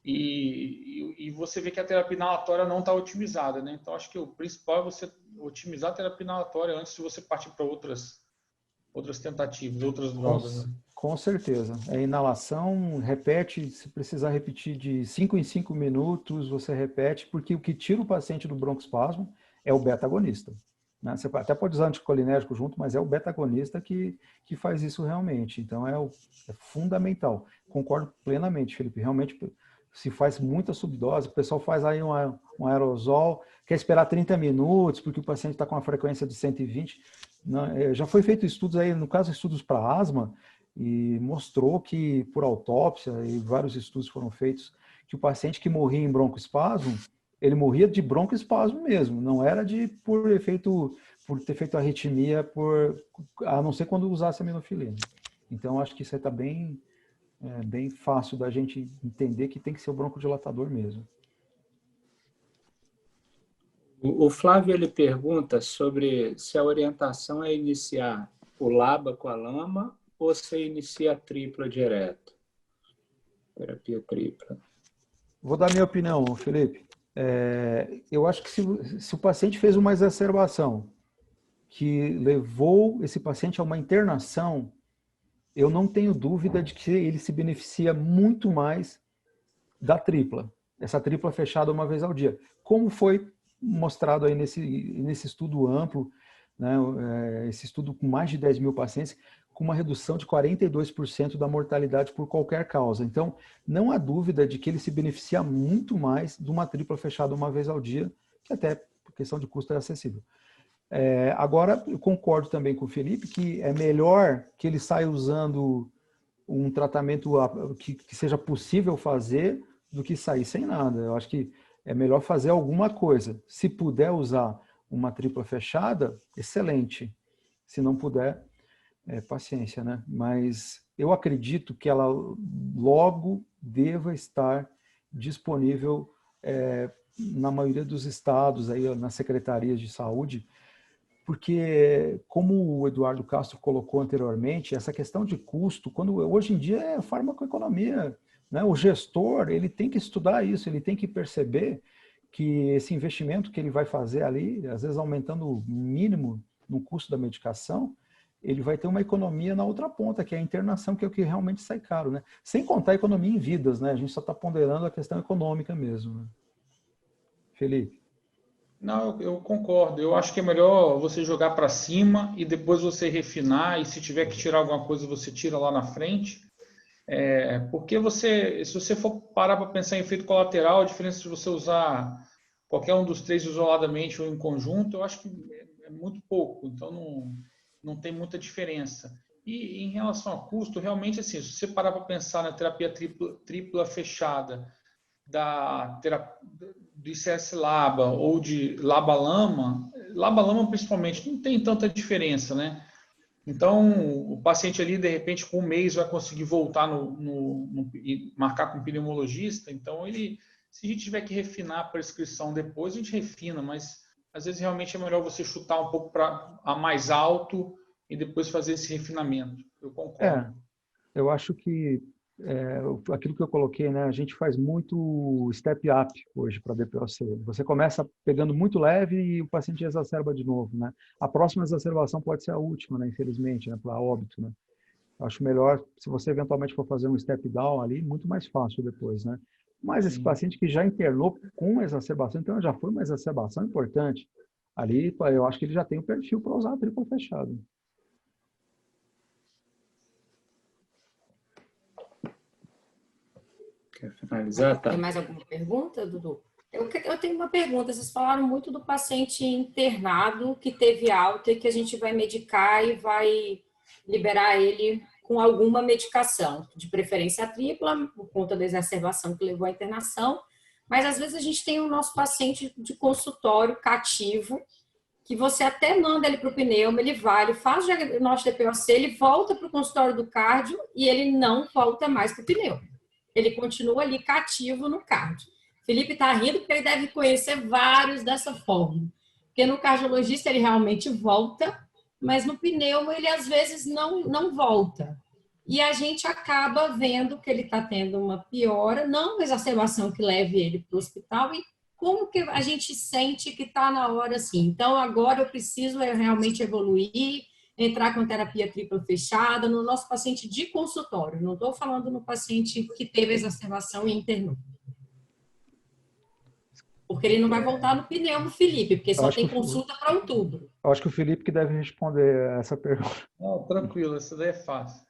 S3: e você vê que a terapia inalatória não está otimizada, né? Então, acho que o principal é você otimizar a terapia inalatória antes de você partir para outras tentativas, outras drogas. Né?
S1: Com certeza. A inalação, repete, se precisar repetir de 5 em 5 minutos, você repete, porque o que tira o paciente do broncoespasmo é o beta-agonista. Né? Você até pode usar anticolinérgico junto, mas é o beta-agonista que faz isso realmente. Então, é fundamental. Concordo plenamente, Felipe. Realmente, se faz muita subdose, o pessoal faz aí um aerosol, quer esperar 30 minutos, porque o paciente está com uma frequência de 120. Não, já foi feito estudos aí, no caso, estudos para asma, e mostrou que, por autópsia, e vários estudos foram feitos, que o paciente que morria em broncoespasmo, ele morria de broncoespasmo mesmo, não era por ter feito arritmia, a não ser quando usasse a minofilina. Então, acho que isso aí está bem fácil da gente entender que tem que ser o broncodilatador mesmo.
S5: O Flávio ele pergunta sobre se a orientação é iniciar o LABA com a lama ou se inicia a tripla direto. Terapia tripla.
S1: Vou dar minha opinião, Felipe. Eu acho que se o paciente fez uma exacerbação que levou esse paciente a uma internação, eu não tenho dúvida de que ele se beneficia muito mais da tripla. Essa tripla fechada uma vez ao dia. Como foi mostrado aí nesse estudo amplo, né, esse estudo com mais de 10 mil pacientes, com uma redução de 42% da mortalidade por qualquer causa. Então, não há dúvida de que ele se beneficia muito mais de uma tripla fechada uma vez ao dia, que até por questão de custo é acessível. Agora, eu concordo também com o Felipe que é melhor que ele saia usando um tratamento que seja possível fazer do que sair sem nada. Eu acho que é melhor fazer alguma coisa. Se puder usar uma tripla fechada, excelente. Se não puder, paciência, né? Mas eu acredito que ela logo deva estar disponível na maioria dos estados, aí, nas secretarias de saúde, porque, como o Eduardo Castro colocou anteriormente, essa questão de custo, hoje em dia é farmacoeconomia, né? O gestor, ele tem que estudar isso, ele tem que perceber que esse investimento que ele vai fazer ali, às vezes aumentando o mínimo no custo da medicação, ele vai ter uma economia na outra ponta, que é a internação, que é o que realmente sai caro, né? Sem contar a economia em vidas, né? A gente só está ponderando a questão econômica mesmo, né? Felipe?
S3: Não, eu concordo. Eu acho que é melhor você jogar para cima e depois você refinar, e se tiver que tirar alguma coisa, você tira lá na frente. Porque se você for parar para pensar em efeito colateral, a diferença de você usar qualquer um dos três isoladamente ou em conjunto, eu acho que é muito pouco. Então, não tem muita diferença. E em relação a custo, realmente, assim, se você parar para pensar na terapia tripla fechada, do ICS-LABA ou de LABA-LAMA principalmente, não tem tanta diferença, né? Então, o paciente ali, de repente, com um mês vai conseguir voltar e marcar com o pneumologista. Então, se a gente tiver que refinar a prescrição depois, a gente refina, mas às vezes realmente é melhor você chutar um pouco a mais alto e depois fazer esse refinamento. Eu concordo.
S1: Eu acho que aquilo que eu coloquei, né? A gente faz muito step up hoje para DPOC. Você começa pegando muito leve e o paciente exacerba de novo, né? A próxima exacerbação pode ser a última, né? Infelizmente, né? Para óbito, né? Eu acho melhor, se você eventualmente for fazer um step down ali, muito mais fácil depois, né? Mas esse paciente que já internou com exacerbação, então já foi uma exacerbação importante, ali eu acho que ele já tem o perfil para usar a tripla fechada.
S5: Quer finalizar, tá?
S2: Tem mais alguma pergunta, Dudu? Eu tenho uma pergunta. Vocês falaram muito do paciente internado que teve alta e que a gente vai medicar e vai liberar ele com alguma medicação, de preferência a tripla, por conta da exacerbação que levou à internação. Mas às vezes a gente tem o nosso paciente de consultório cativo, que você até manda ele para o pneuma, ele vai, ele faz o diagnóstico de DPOC, ele volta para o consultório do cardio e ele não volta mais para o pneuma. Ele continua ali cativo no cardio. Felipe está rindo porque ele deve conhecer vários dessa forma. Porque no cardiologista ele realmente volta, mas no pneuma ele às vezes não volta. E a gente acaba vendo que ele está tendo uma piora, não uma exacerbação que leve ele para o hospital, e como que a gente sente que está na hora assim. Então, agora eu preciso realmente evoluir, entrar com terapia tripla fechada no nosso paciente de consultório. Não estou falando no paciente que teve exacerbação e internou. Porque ele não vai voltar no pneumo, Felipe, porque só tem consulta para outubro.
S1: Eu acho que o Felipe que deve responder essa pergunta.
S3: Não, tranquilo, isso daí é fácil.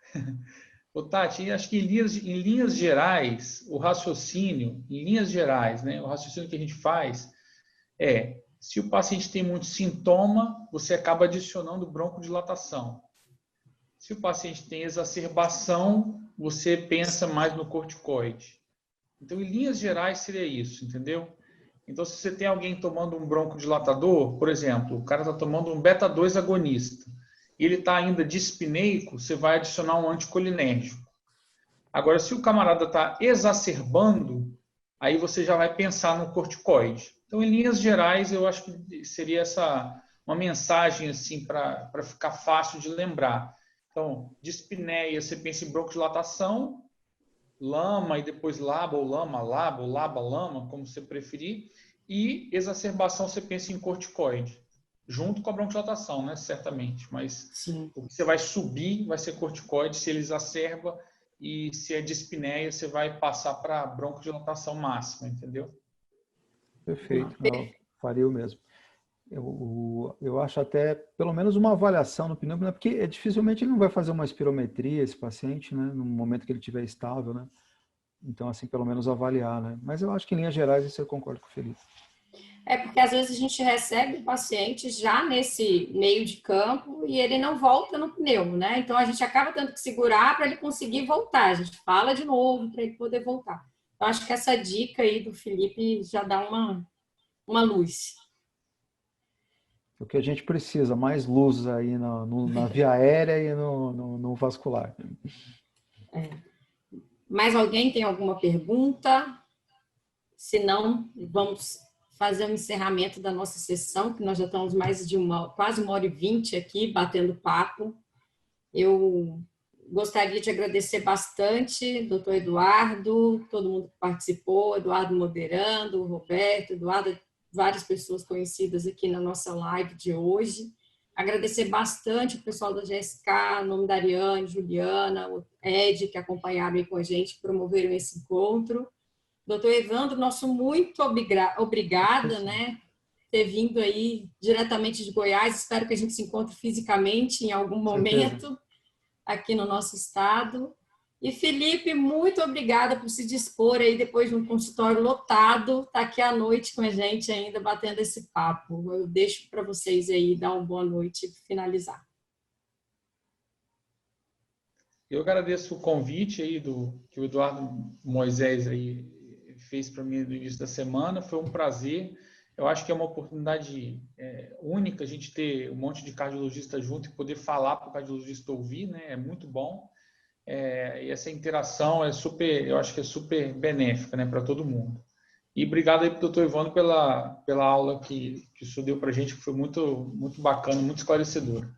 S3: Ô, Tati, acho que em linhas gerais, o raciocínio, em linhas gerais, né, o raciocínio que a gente faz se o paciente tem muito sintoma, você acaba adicionando broncodilatação. Se o paciente tem exacerbação, você pensa mais no corticoide. Então, em linhas gerais, seria isso, entendeu? Então, se você tem alguém tomando um broncodilatador, por exemplo, o cara está tomando um beta-2 agonista, e ele está ainda dispineico, você vai adicionar um anticolinérgico. Agora, se o camarada está exacerbando, aí você já vai pensar no corticoide. Então, em linhas gerais, eu acho que seria uma mensagem assim para ficar fácil de lembrar. Então, dispneia, você pensa em broncodilatação, lama e depois laba ou laba-lama, como você preferir, e exacerbação você pensa em corticoide, junto com a broncodilatação, né? Certamente, mas
S2: Sim.
S3: O que você vai subir vai ser corticoide, se ele exacerba, e se é dispneia, você vai passar para broncodilatação máxima, entendeu?
S1: Perfeito, não, faria o mesmo. Eu acho até, pelo menos uma avaliação no pneumo, né? Porque dificilmente ele não vai fazer uma espirometria, esse paciente, né? No momento que ele estiver estável, né? Então, assim, pelo menos avaliar, né? Mas eu acho que em linhas gerais isso eu concordo com o Felipe.
S2: Porque às vezes a gente recebe o paciente já nesse meio de campo e ele não volta no pneumo, né? Então a gente acaba tendo que segurar para ele conseguir voltar. A gente fala de novo para ele poder voltar. Eu acho que essa dica aí do Felipe já dá uma luz.
S1: O que a gente precisa, mais luz aí na via aérea e no vascular.
S2: Mais alguém tem alguma pergunta? Se não, vamos fazer um encerramento da nossa sessão, que nós já estamos mais de quase 1h20 aqui, batendo papo. Eu gostaria de agradecer bastante, doutor Eduardo, todo mundo que participou, Eduardo moderando, Roberto, Eduardo, várias pessoas conhecidas aqui na nossa live de hoje. Agradecer bastante o pessoal da GSK, em nome da Ariane, Juliana, o Ed, que acompanharam aí com a gente, promoveram esse encontro. Doutor Evandro, nosso muito obrigada, né, ter vindo aí diretamente de Goiás. Espero que a gente se encontre fisicamente em algum momento aqui no nosso estado. E Felipe, muito obrigada por se dispor aí depois de um consultório lotado, tá aqui à noite com a gente ainda batendo esse papo. Eu deixo para vocês aí dar uma boa noite e finalizar.
S3: Eu agradeço o convite aí que o Eduardo Moisés aí fez para mim no início da semana. Foi um prazer. Eu acho que é uma oportunidade única a gente ter um monte de cardiologista junto e poder falar para o cardiologista ouvir, né? É muito bom. E essa interação eu acho que é super benéfica, né, para todo mundo. E obrigado aí para o doutor Evandro pela aula que o senhor deu para a gente, que foi muito, muito bacana, muito esclarecedora.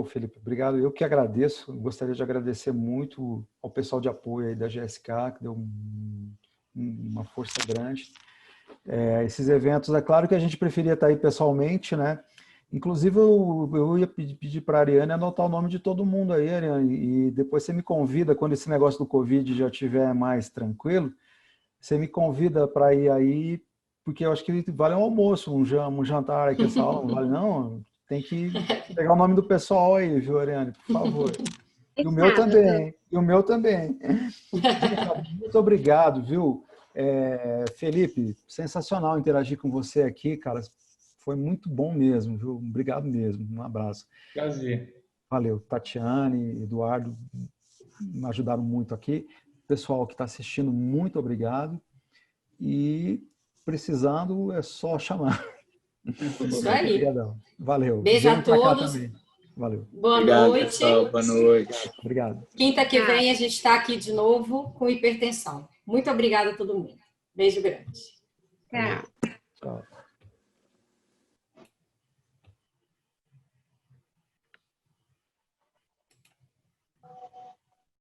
S1: Felipe, obrigado. Eu que agradeço. Gostaria de agradecer muito ao pessoal de apoio aí da GSK, que deu uma força grande. Esses eventos, é claro que a gente preferia estar aí pessoalmente, né? Inclusive, eu ia pedir para a Ariane anotar o nome de todo mundo aí, Ariane, e depois você me convida, quando esse negócio do Covid já estiver mais tranquilo, você me convida para ir aí, porque eu acho que vale um almoço, um jantar aqui, essa aula, não vale não? Tem que pegar o nome do pessoal aí, viu, Ariane, por favor. E o meu também, e o meu também. Muito obrigado, viu? Felipe, sensacional interagir com você aqui, cara. Foi muito bom mesmo, viu? Obrigado mesmo. Um abraço.
S3: Prazer.
S1: Valeu. Tatiane, Eduardo, me ajudaram muito aqui. Pessoal que está assistindo, muito obrigado. E precisando, é só chamar.
S2: Isso aí.
S1: Obrigadão. Valeu.
S2: Beijo a todos.
S1: Valeu.
S2: Boa
S5: Obrigado,
S2: noite.
S5: pessoal. Boa noite.
S1: Obrigado.
S2: Quinta que vem a gente está aqui de novo com hipertensão. Muito obrigada a todo mundo. Beijo grande.
S6: Tchau.